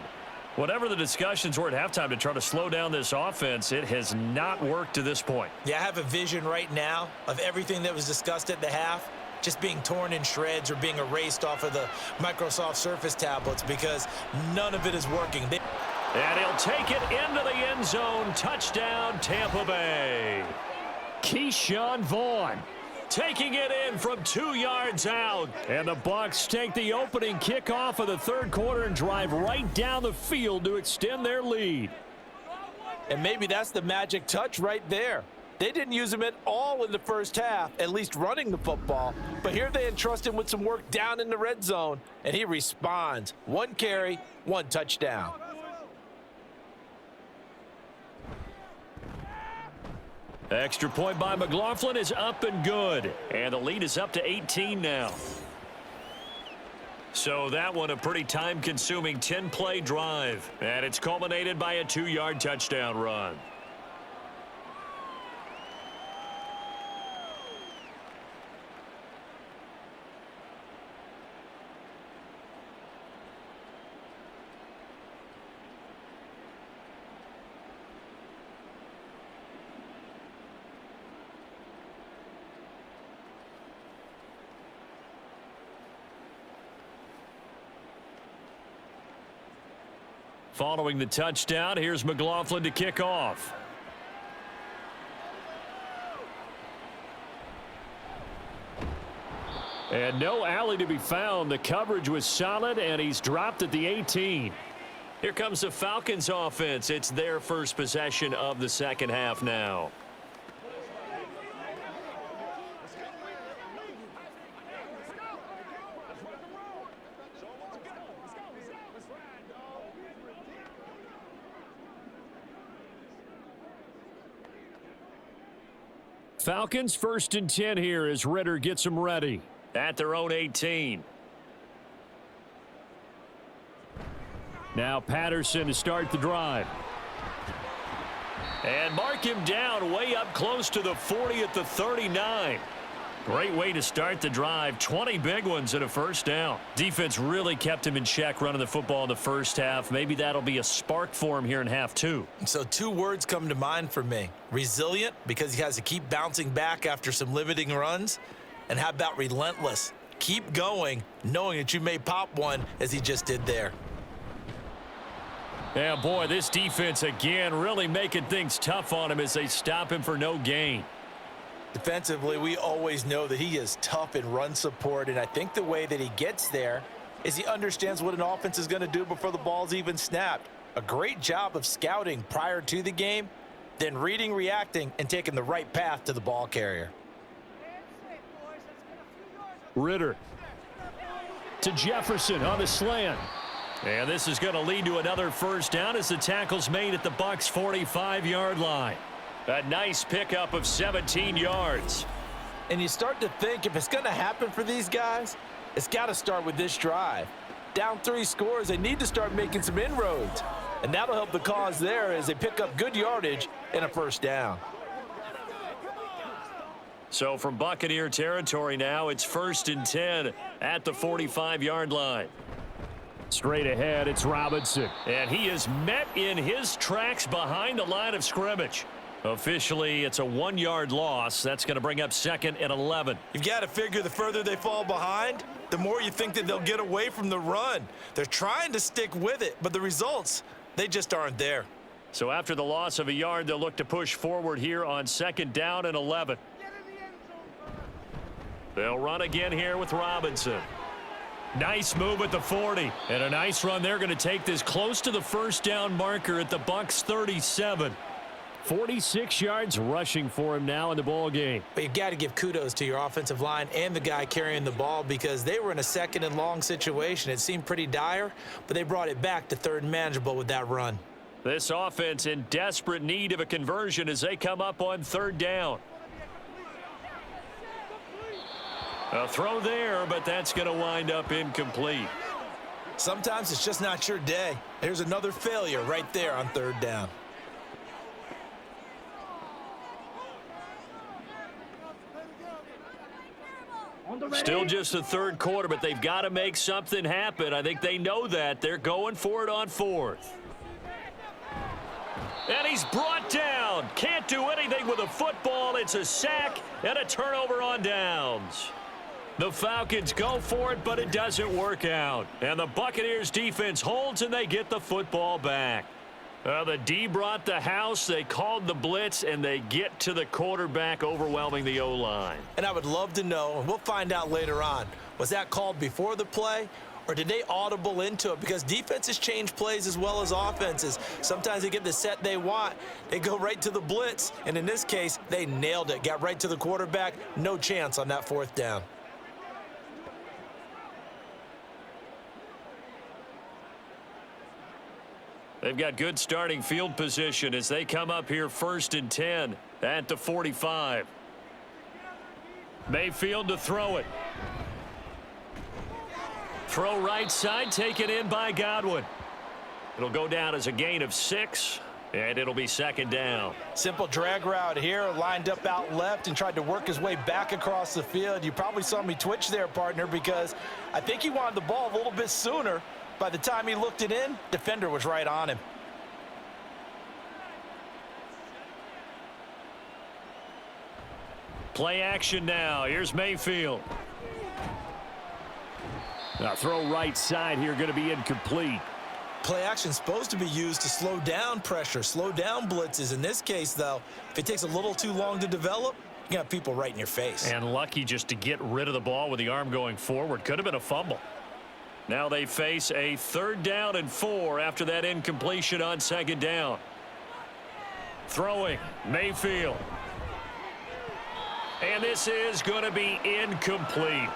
Whatever the discussions were at halftime to try to slow down this offense, it has not worked to this point. Yeah, I have a vision right now of everything that was discussed at the half just being torn in shreds or being erased off of the Microsoft Surface tablets because none of it is working. And he'll take it into the end zone. Touchdown, Tampa Bay. Keyshawn Vaughn taking it in from 2 yards out. And the Bucs take the opening kickoff of the third quarter and drive right down the field to extend their lead. And maybe that's the magic touch right there. They didn't use him at all in the first half, at least running the football. But here they entrust him with some work down in the red zone, and he responds. 1 carry, 1 touchdown. Extra point by McLaughlin is up and good. And the lead is up to 18 now. So that one a pretty time-consuming 10-play drive. And it's culminated by a 2-yard touchdown run. Following the touchdown, here's McLaughlin to kick off. And no alley to be found. The coverage was solid, and he's dropped at the 18. Here comes the Falcons offense. It's their first possession of the second half now. Falcons 1st and 10 here as Ritter gets them ready at their own 18. Now Patterson to start the drive. And mark him down way up close to the 40 at the 39. Great way to start the drive. 20 big ones and a first down. Defense really kept him in check running the football in the first half. Maybe that'll be a spark for him here in half 2. So 2 words come to mind for me. Resilient, because he has to keep bouncing back after some limiting runs. And how about relentless? Keep going, knowing that you may pop one as he just did there. Yeah, boy, this defense again really making things tough on him as they stop him for no gain. Defensively, we always know that he is tough in run support, and I think the way that he gets there is he understands what an offense is going to do before the ball's even snapped. A great job of scouting prior to the game, then reading, reacting, and taking the right path to the ball carrier. Ritter to Jefferson on the slant. And this is going to lead to another first down as the tackle's made at the Bucs' 45-yard line. A nice pickup of 17 yards. And you start to think if it's going to happen for these guys, it's got to start with this drive. Down 3 scores, they need to start making some inroads. And that'll help the cause there as they pick up good yardage and a first down. So from Buccaneer territory now, it's 1st and 10 at the 45-yard line. Straight ahead, it's Robinson. And he is met in his tracks behind the line of scrimmage. Officially, it's a 1-yard loss. That's going to bring up 2nd and 11. You've got to figure the further they fall behind, the more you think that they'll get away from the run. They're trying to stick with it, but the results, they just aren't there. So after the loss of a yard, they'll look to push forward here on 2nd down and 11. They'll run again here with Robinson. Nice move at the 40. And a nice run. They're going to take this close to the first down marker at the Bucs' 37. 46 yards rushing for him now in the ball game. But you've got to give kudos to your offensive line and the guy carrying the ball because they were in a 2nd and long situation. It seemed pretty dire, but they brought it back to 3rd and manageable with that run. This offense in desperate need of a conversion as they come up on 3rd down. A throw there, but that's going to wind up incomplete. Sometimes it's just not your day. There's another failure right there on 3rd down. Still just the 3rd quarter, but they've got to make something happen. I think they know that. They're going for it on 4th. And he's brought down. Can't do anything with a football. It's a sack and a turnover on downs. The Falcons go for it, but it doesn't work out. And the Buccaneers defense holds, and they get the football back. The D brought the house. They called the blitz, and they get to the quarterback, overwhelming the O-line. And I would love to know, and we'll find out later on, was that called before the play, or did they audible into it? Because defenses change plays as well as offenses. Sometimes they get the set they want. They go right to the blitz, and in this case, they nailed it. Got right to the quarterback. No chance on that 4th down. They've got good starting field position as they come up here 1st and 10 at the 45. Mayfield to throw it. Throw right side, taken in by Godwin. It'll go down as a gain of 6, and it'll be 2nd down. Simple drag route here, lined up out left and tried to work his way back across the field. You probably saw me twitch there, partner, because I think he wanted the ball a little bit sooner. By the time he looked it in, defender was right on him. Play action now. Here's Mayfield. Now throw right side here, going to be incomplete. Play action is supposed to be used to slow down pressure, slow down blitzes. In this case, though, if it takes a little too long to develop, you got people right in your face. And lucky just to get rid of the ball with the arm going forward. Could have been a fumble. Now they face a 3rd down and 4 after that incompletion on 2nd down. Throwing, Mayfield. And this is going to be incomplete.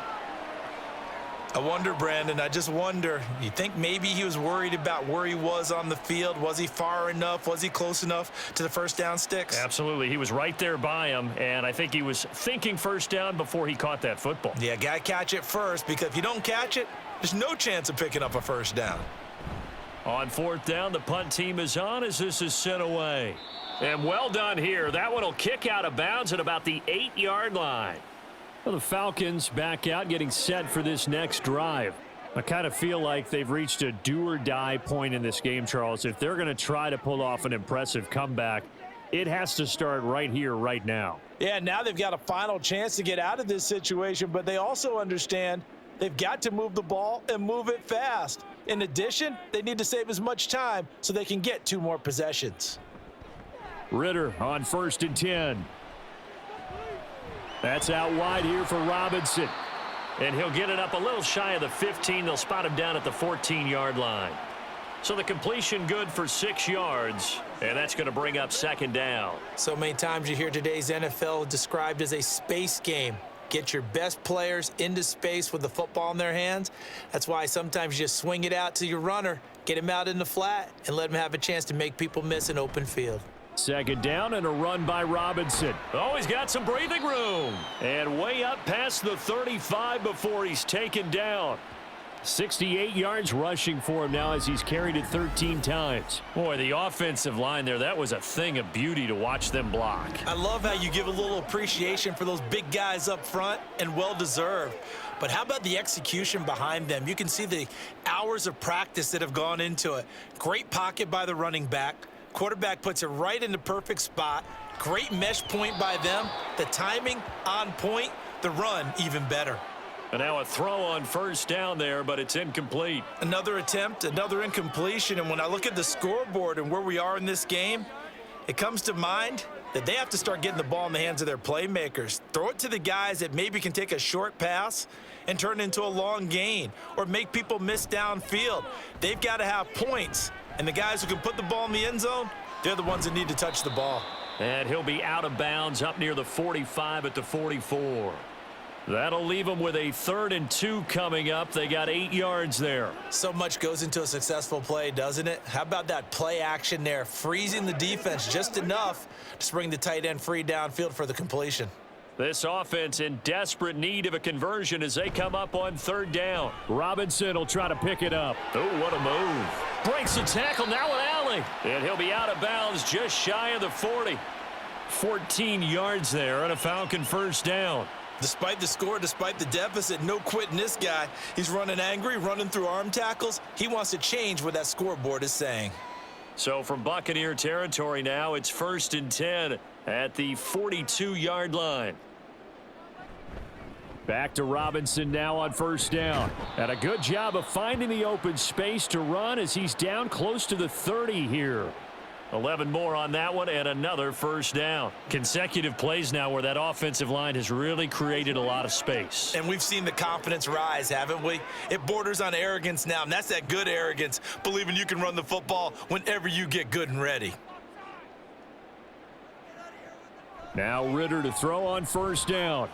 I wonder, Brandon, I just wonder, you think maybe he was worried about where he was on the field? Was he far enough? Was he close enough to the 1st down sticks? Absolutely. He was right there by him, and I think he was thinking 1st down before he caught that football. Yeah, got to catch it first, because if you don't catch it, there's no chance of picking up a 1st down. On 4th down, the punt team is on as this is sent away. And well done here. That one will kick out of bounds at about the 8-yard line. Well, the Falcons back out, getting set for this next drive. I kind of feel like they've reached a do-or-die point in this game, Charles. If they're going to try to pull off an impressive comeback, it has to start right here, right now. Yeah, now they've got a final chance to get out of this situation, but they also understand they've got to move the ball and move it fast. In addition, they need to save as much time so they can get 2 more possessions. Ritter on 1st and 10. That's out wide here for Robinson. And he'll get it up a little shy of the 15. They'll spot him down at the 14-yard line. So the completion good for 6 yards, and that's going to bring up 2nd down. So many times you hear today's NFL described as a space game. Get your best players into space with the football in their hands. That's why sometimes you just swing it out to your runner, get him out in the flat, and let him have a chance to make people miss an open field. 2nd down and a run by Robinson. Oh, he's got some breathing room. And way up past the 35 before he's taken down. 68 yards rushing for him now as he's carried it 13 times. Boy, the offensive line there, that was a thing of beauty to watch them block. I love how you give a little appreciation for those big guys up front, and well-deserved. But how about the execution behind them? You can see the hours of practice that have gone into it. Great pocket by the running back. Quarterback puts it right in the perfect spot. Great mesh point by them. The timing on point. The run even better. And now a throw on 1st down there, but it's incomplete. Another attempt, another incompletion. And when I look at the scoreboard and where we are in this game, it comes to mind that they have to start getting the ball in the hands of their playmakers. Throw it to the guys that maybe can take a short pass and turn it into a long gain or make people miss downfield. They've got to have points. And the guys who can put the ball in the end zone, they're the ones that need to touch the ball. And he'll be out of bounds up near the 45 at the 44. That'll leave them with a 3rd and 2 coming up. They got 8 yards there. So much goes into a successful play, doesn't it? How about that play action there, freezing the defense just enough to bring the tight end free downfield for the completion. This offense in desperate need of a conversion as they come up on 3rd down. Robinson will try to pick it up. Oh, what a move. Breaks the tackle, now an alley. And he'll be out of bounds just shy of the 40. 14 yards there on a Falcon 1st down. Despite the score, despite the deficit, no quitting this guy. He's running angry, running through arm tackles. He wants to change what that scoreboard is saying. So from Buccaneer territory now, it's 1st and 10 at the 42-yard line. Back to Robinson now on 1st down. And a good job of finding the open space to run as he's down close to the 30 here. 11 more on that one and another first down. Consecutive plays now where that offensive line has really created a lot of space. And we've seen the confidence rise, haven't we? It borders on arrogance now, and that's that good arrogance, believing you can run the football whenever you get good and ready. Now Ritter to throw on first down.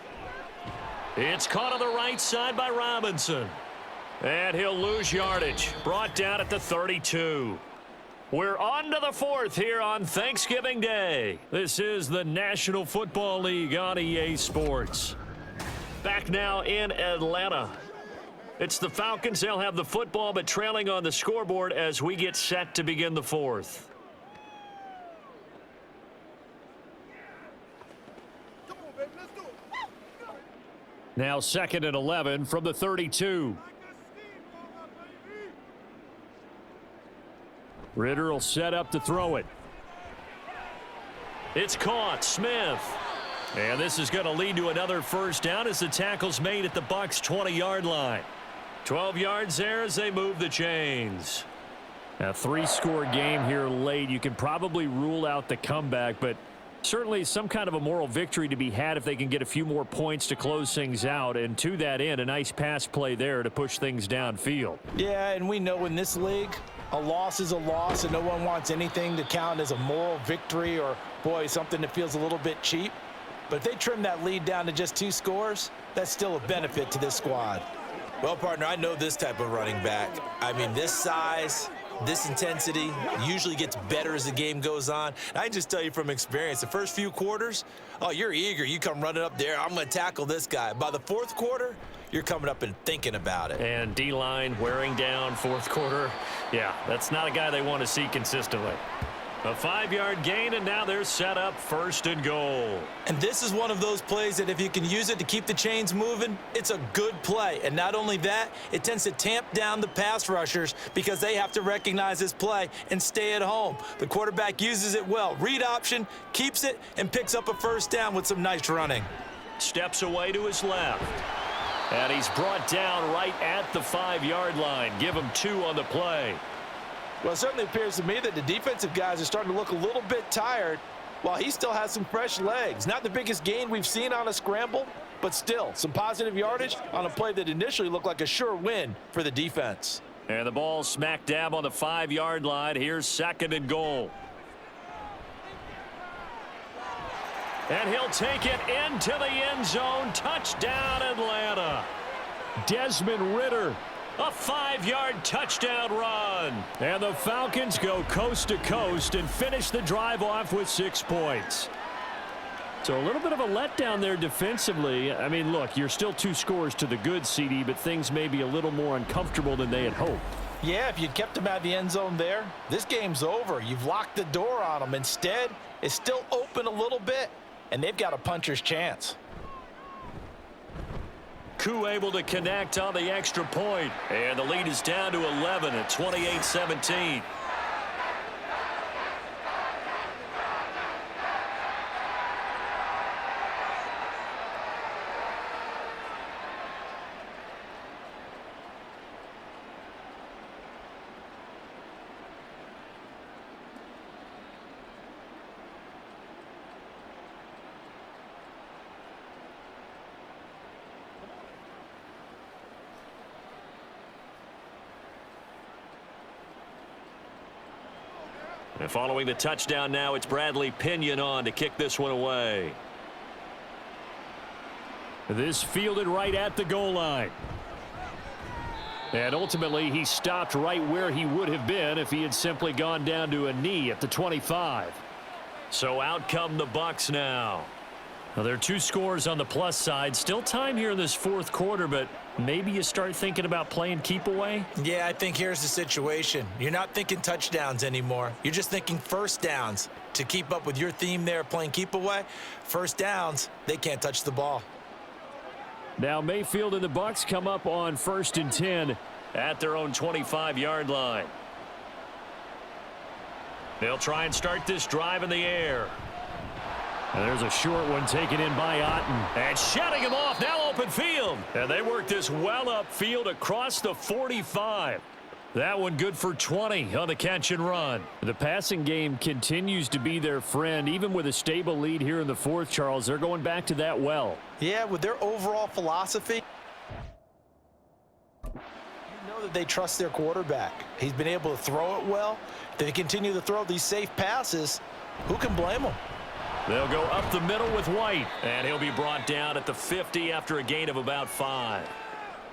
It's caught on the right side by Robinson. And he'll lose yardage. Brought down at the 32. We're on to the fourth here on Thanksgiving Day. This is the National Football League on EA Sports. Back now in Atlanta. It's the Falcons. They'll have the football, but trailing on the scoreboard as we get set to begin the fourth. Now 2nd and 11 from the 32. Ritter will set up to throw it. It's caught. Smith. And this is going to lead to another first down as the tackle's made at the Bucs 20-yard line. 12 yards there as they move the chains. A 3-score game here late. You can probably rule out the comeback, but certainly some kind of a moral victory to be had if they can get a few more points to close things out. And to that end, a nice pass play there to push things downfield. Yeah, and we know in this league, a loss is a loss, and no one wants anything to count as a moral victory or, boy, something that feels a little bit cheap. But if they trim that lead down to just 2 scores, that's still a benefit to this squad. Well, partner, I know this type of running back. I mean, this size, this intensity usually gets better as the game goes on. And I can just tell you from experience, the first few quarters, oh, you're eager. You come running up there, I'm going to tackle this guy. By the 4th quarter, you're coming up and thinking about it. And D-line wearing down 4th quarter. Yeah, that's not a guy they want to see consistently. A 5-yard gain, and now they're set up 1st and goal. And this is one of those plays that if you can use it to keep the chains moving, it's a good play. And not only that, it tends to tamp down the pass rushers because they have to recognize this play and stay at home. The quarterback uses it well. Read option, keeps it, and picks up a first down with some nice running. Steps away to his left. And he's brought down right at the 5-yard line. Give him 2 on the play. Well, it certainly appears to me that the defensive guys are starting to look a little bit tired while he still has some fresh legs. Not the biggest gain we've seen on a scramble, but still some positive yardage on a play that initially looked like a sure win for the defense. And the ball smack dab on the 5-yard line. Here's 2nd and goal. And he'll take it into the end zone. Touchdown, Atlanta. Desmond Ritter. A 5-yard touchdown run. And the Falcons go coast to coast and finish the drive off with 6 points. So a little bit of a letdown there defensively. I mean, look, you're still 2 scores to the good, CD, but things may be a little more uncomfortable than they had hoped. Yeah, if you'd kept him out of the end zone there, this game's over. You've locked the door on him. Instead, it's still open a little bit, and they've got a puncher's chance. Koo able to connect on the extra point. And the lead is down to 11 at 28-17. And following the touchdown now, it's Bradley Pinion on to kick this one away. This fielded right at the goal line. And ultimately, he stopped right where he would have been if he had simply gone down to a knee at the 25. So out come the Bucs now. Well, there are 2 scores on the plus side. Still time here in this 4th quarter, but maybe you start thinking about playing keep away? Yeah, I think here's the situation. You're not thinking touchdowns anymore. You're just thinking first downs. To keep up with your theme there, playing keep away, first downs, they can't touch the ball. Now Mayfield and the Bucs come up on 1st and 10 at their own 25-yard line. They'll try and start this drive in the air. And there's a short one taken in by Otten. And shutting him off, now open field. And they work this well upfield across the 45. That one good for 20 on the catch and run. The passing game continues to be their friend. Even with a stable lead here in the fourth, Charles, they're going back to that well. Yeah, with their overall philosophy, you know that they trust their quarterback. He's been able to throw it well. They continue to throw these safe passes. Who can blame them? They'll go up the middle with White. And he'll be brought down at the 50 after a gain of about 5.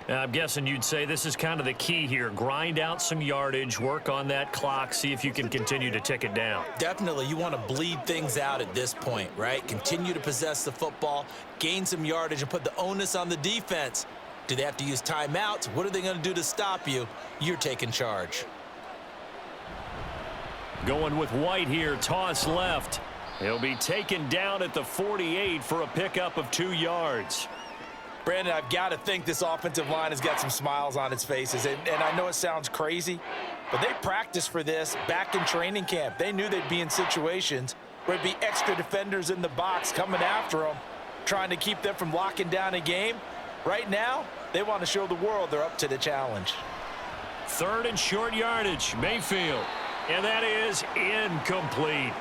I'm guessing you'd say this is kind of the key here. Grind out some yardage, work on that clock, see if you can continue to tick it down. Definitely, you want to bleed things out at this point, right? Continue to possess the football, gain some yardage, and put the onus on the defense. Do they have to use timeouts? What are they going to do to stop you? You're taking charge. Going with White here, toss left. He'll be taken down at the 48 for a pickup of 2 yards. Brandon, I've got to think this offensive line has got some smiles on its faces. And I know it sounds crazy, but they practiced for this back in training camp. They knew they'd be in situations where it'd be extra defenders in the box coming after them, trying to keep them from locking down a game. Right now, they want to show the world they're up to the challenge. 3rd and short yardage, Mayfield. And that is incomplete.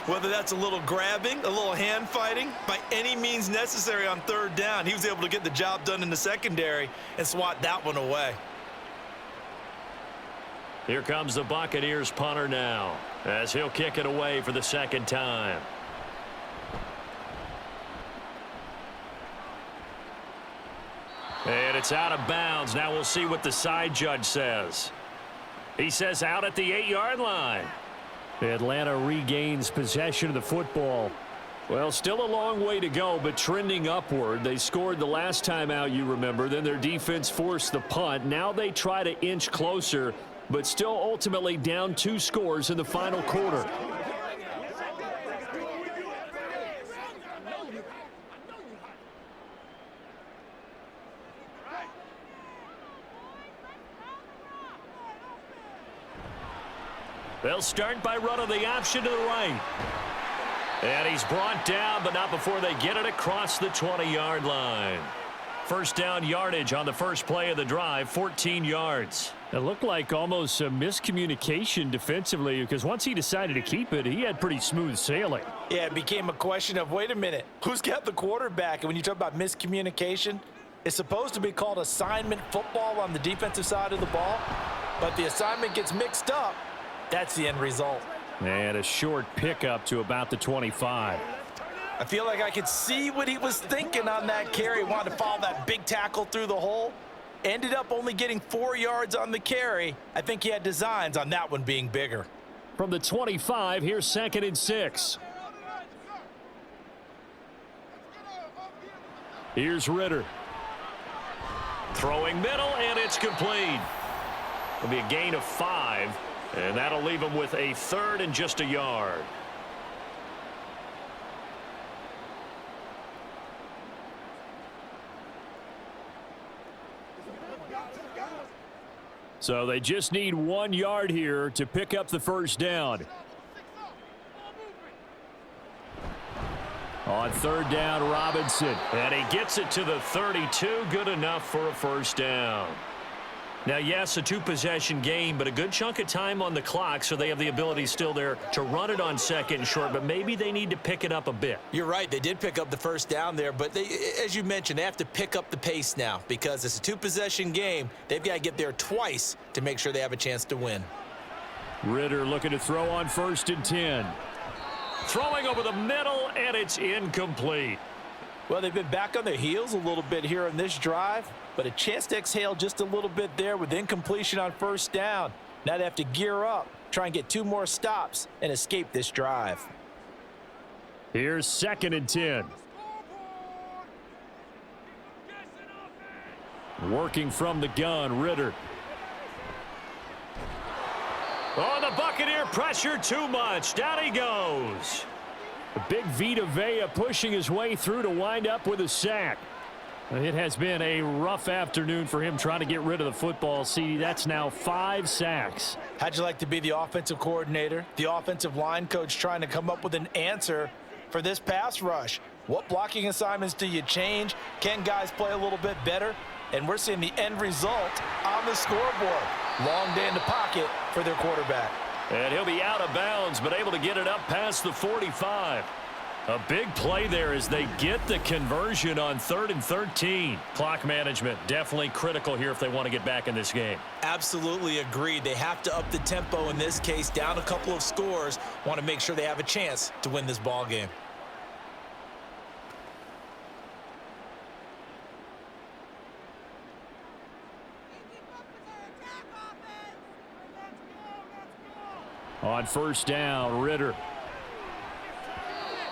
Whether that's a little grabbing, a little hand fighting, by any means necessary on 3rd down, he was able to get the job done in the secondary and swat that one away. Here comes the Buccaneers punter now, as he'll kick it away for the 2nd time. And it's out of bounds. Now we'll see what the side judge says. He says out at the 8-yard line. Atlanta regains possession of the football. Well, still a long way to go, but trending upward. They scored the last time out, you remember. Then their defense forced the punt. Now they try to inch closer, but still ultimately down 2 scores in the final quarter. They'll start by running the option to the right. And he's brought down, but not before they get it across the 20-yard line. 1st down yardage on the first play of the drive, 14 yards. It looked like almost a miscommunication defensively, because once he decided to keep it, he had pretty smooth sailing. Yeah, it became a question of, wait a minute, who's got the quarterback? And when you talk about miscommunication, it's supposed to be called assignment football on the defensive side of the ball, but the assignment gets mixed up. That's the end result. And a short pickup to about the 25. I feel like I could see what he was thinking on that carry. Wanted to follow that big tackle through the hole. Ended up only getting 4 yards on the carry. I think he had designs on that one being bigger. From the 25, here's 2nd and 6. Here's Ritter. Throwing middle, and it's complete. It'll be a gain of 5. And that'll leave him with a 3rd and just a yard. So they just need 1 yard here to pick up the 1st down. On 3rd down, Robinson. And he gets it to the 32. Good enough for a 1st down. Now, yes, a 2-possession game, but a good chunk of time on the clock, so they have the ability still there to run it on 2nd and short, but maybe they need to pick it up a bit. You're right. They did pick up the 1st down there, but they, as you mentioned, they have to pick up the pace now because it's a 2-possession game. They've got to get there twice to make sure they have a chance to win. Ritter looking to throw on 1st and 10. Throwing over the middle, and it's incomplete. Well, they've been back on their heels a little bit here in this drive, but a chance to exhale just a little bit there with incompletion on 1st down. Now they have to gear up, try and get 2 more stops, and escape this drive. Here's 2nd and 10. Working from the gun, Ritter. Oh, the Buccaneer pressure too much. Down he goes. The big Vita Vea pushing his way through to wind up with a sack. It has been a rough afternoon for him trying to get rid of the football. See, that's now 5 sacks. How'd you like to be the offensive coordinator, the offensive line coach trying to come up with an answer for this pass rush? What blocking assignments do you change? Can guys play a little bit better? And we're seeing the end result on on the scoreboard. Long day in the pocket for their quarterback. And he'll be out of bounds, but able to get it up past the 45. A big play there as they get the conversion on 3rd and 13. Clock management definitely critical here if they want to get back in this game. Absolutely agreed. They have to up the tempo in this case, down a couple of scores. Want to make sure they have a chance to win this ball game. On first down, Ritter.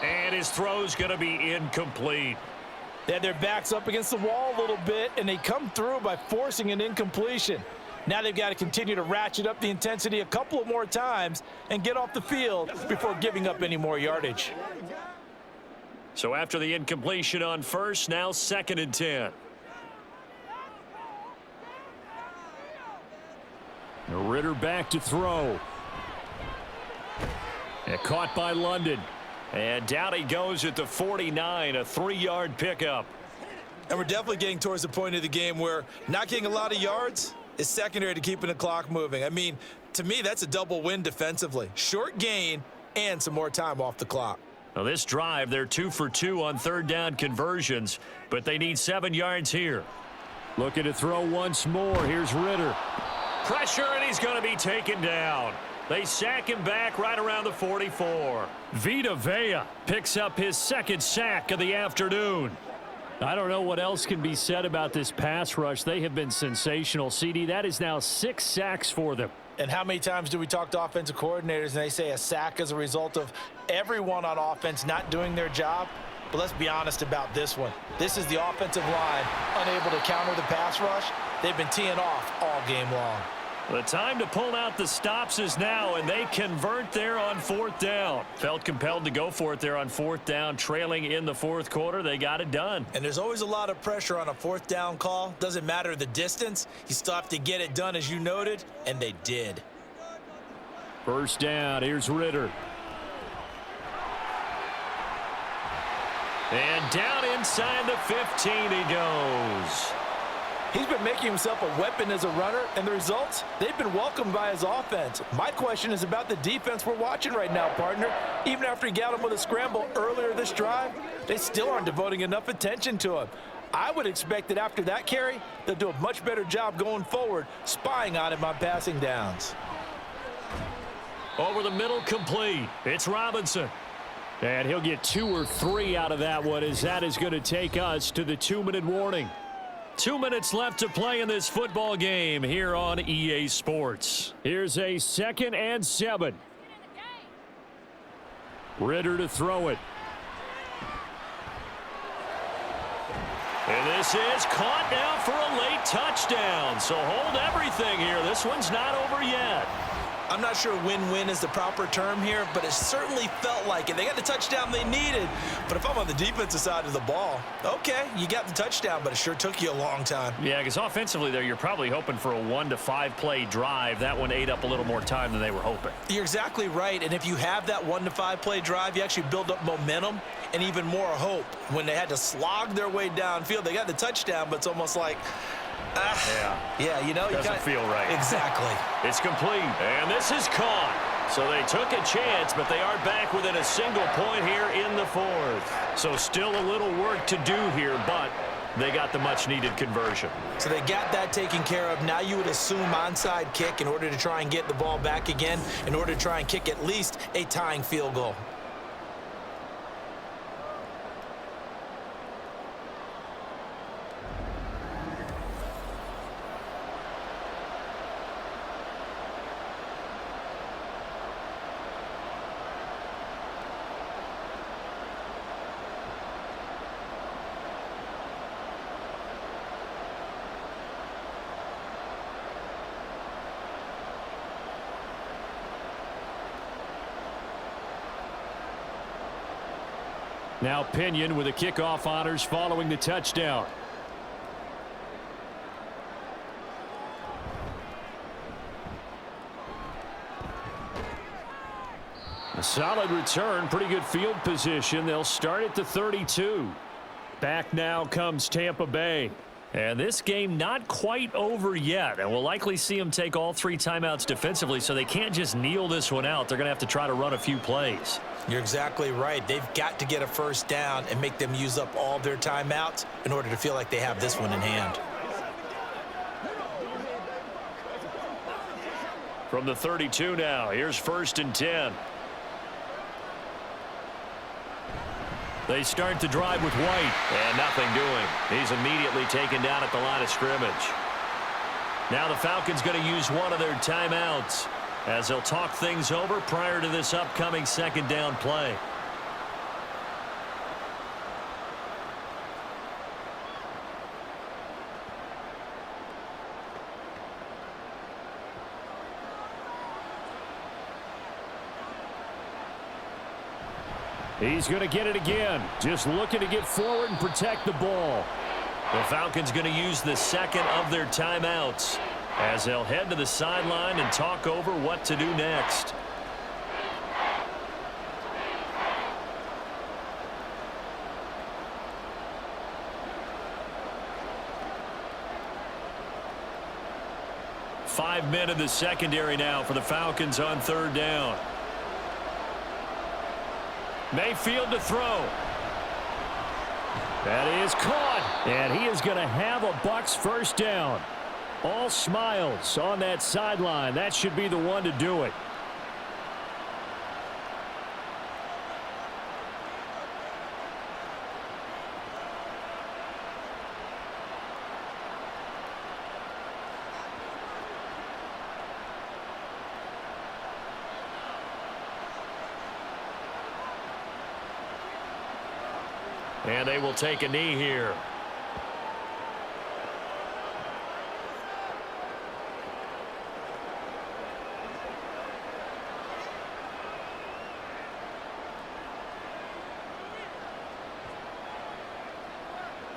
And his throw's going to be incomplete. They had their backs up against the wall a little bit, and they come through by forcing an incompletion. Now they've got to continue to ratchet up the intensity a couple of more times and get off the field before giving up any more yardage. So after the incompletion on first, now 2nd and 10. Ritter back to throw. And caught by London. And down he goes at the 49, a 3-yard pickup. And we're definitely getting towards the point of the game where not getting a lot of yards is secondary to keeping the clock moving. I mean, to me, that's a double win defensively. Short gain and some more time off the clock. Now this drive, they're 2 for 2 on 3rd down conversions, but they need 7 yards here. Looking to throw once more. Here's Ritter. Pressure, and he's going to be taken down. They sack him back right around the 44. Vita Vea picks up his 2nd sack of the afternoon. I don't know what else can be said about this pass rush. They have been sensational. CD, that is now 6 sacks for them. And how many times do we talk to offensive coordinators and they say a sack as a result of everyone on offense not doing their job? But let's be honest about this one. This is the offensive line unable to counter the pass rush. They've been teeing off all game long. The time to pull out the stops is now, and they convert there on 4th down. Felt compelled to go for it there on 4th down, trailing in the 4th quarter. They got it done. And there's always a lot of pressure on a 4th down call. Doesn't matter the distance. You still have to get it done, as you noted, and they did. First down, here's Ritter. And down inside the 15 he goes. He's been making himself a weapon as a runner, and the results, they've been welcomed by his offense. My question is about the defense we're watching right now, partner. Even after he got him with a scramble earlier this drive, they still aren't devoting enough attention to him. I would expect that after that carry, they'll do a much better job going forward, spying on him on passing downs. Over the middle, complete. It's Robinson. And he'll get 2 or 3 out of that one, as that is going to take us to the 2-minute warning. 2 minutes left to play in this football game here on EA Sports. Here's a 2nd and 7. Ritter to throw it. And this is caught now for a late touchdown. So hold everything here. This one's not over yet. I'm not sure win-win is the proper term here, but it certainly felt like it. They got the touchdown they needed, but if I'm on the defensive side of the ball, okay, you got the touchdown, but it sure took you a long time. Yeah, because offensively there, you're probably hoping for a 1 to 5 play drive. That one ate up a little more time than they were hoping. You're exactly right, and if you have that 1 to 5 play drive, you actually build up momentum and even more hope. When they had to slog their way downfield, they got the touchdown, but it's almost like, yeah, you know, doesn't feel right. Exactly. It's complete, and this is caught. So they took a chance, but they are back within a single point here in the 4th. So still a little work to do here, but they got the much-needed conversion. So they got that taken care of. Now you would assume onside kick in order to try and get the ball back again, in order to try and kick at least a tying field goal. Now Pinion with the kickoff honors following the touchdown. A solid return, pretty good field position. They'll start at the 32. Back now comes Tampa Bay. And this game not quite over yet, and we'll likely see them take all 3 timeouts defensively, so they can't just kneel this one out. They're going to have to try to run a few plays. You're exactly right. They've got to get a first down and make them use up all their timeouts in order to feel like they have this one in hand. From the 32 now, here's 1st and 10. They start the drive with White. And nothing doing. He's immediately taken down at the line of scrimmage. Now the Falcons going to use one of their timeouts as they'll talk things over prior to this upcoming 2nd down play. He's going to get it again. Just looking to get forward and protect the ball. The Falcons going to use the 2nd of their timeouts as they'll head to the sideline and talk over what to do next. Five men in the secondary now for the Falcons on 3rd down. Mayfield to throw. That is caught. And he is going to have a Bucks first down. All smiles on that sideline. That should be the one to do it. And they will take a knee here.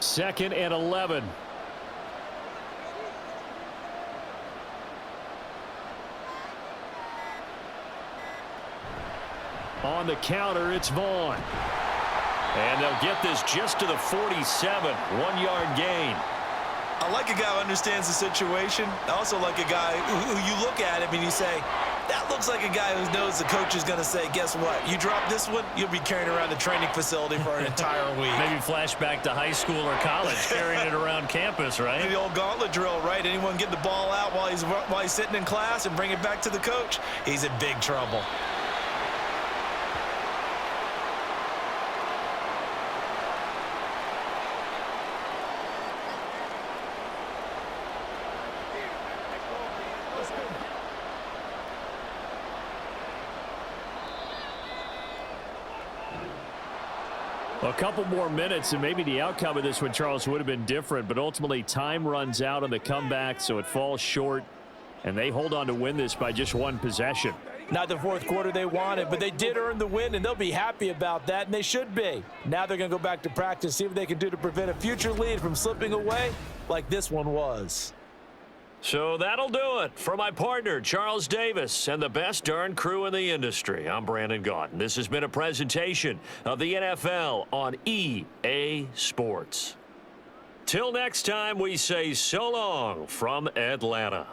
Second and 11. On the counter, it's Vaughn. And they'll get this just to the 47, 1-yard gain. I like a guy who understands the situation. I also like a guy who you look at him and you say, that looks like a guy who knows the coach is going to say, guess what? You drop this one, you'll be carrying around the training facility for an entire week. Maybe flashback to high school or college, carrying it around campus, right? The old gauntlet drill, right? Anyone get the ball out while he's sitting in class and bring it back to the coach? He's in big trouble. A couple more minutes, and maybe the outcome of this one, Charles, would have been different, but ultimately time runs out on the comeback, so it falls short, and they hold on to win this by just 1 possession. Not the 4th quarter they wanted, but they did earn the win, and they'll be happy about that, and they should be. Now they're going to go back to practice, see what they can do to prevent a future lead from slipping away like this one was. So that'll do it for my partner, Charles Davis, and the best darn crew in the industry. I'm Brandon Gaudin. This has been a presentation of the NFL on EA Sports. Till next time, we say so long from Atlanta.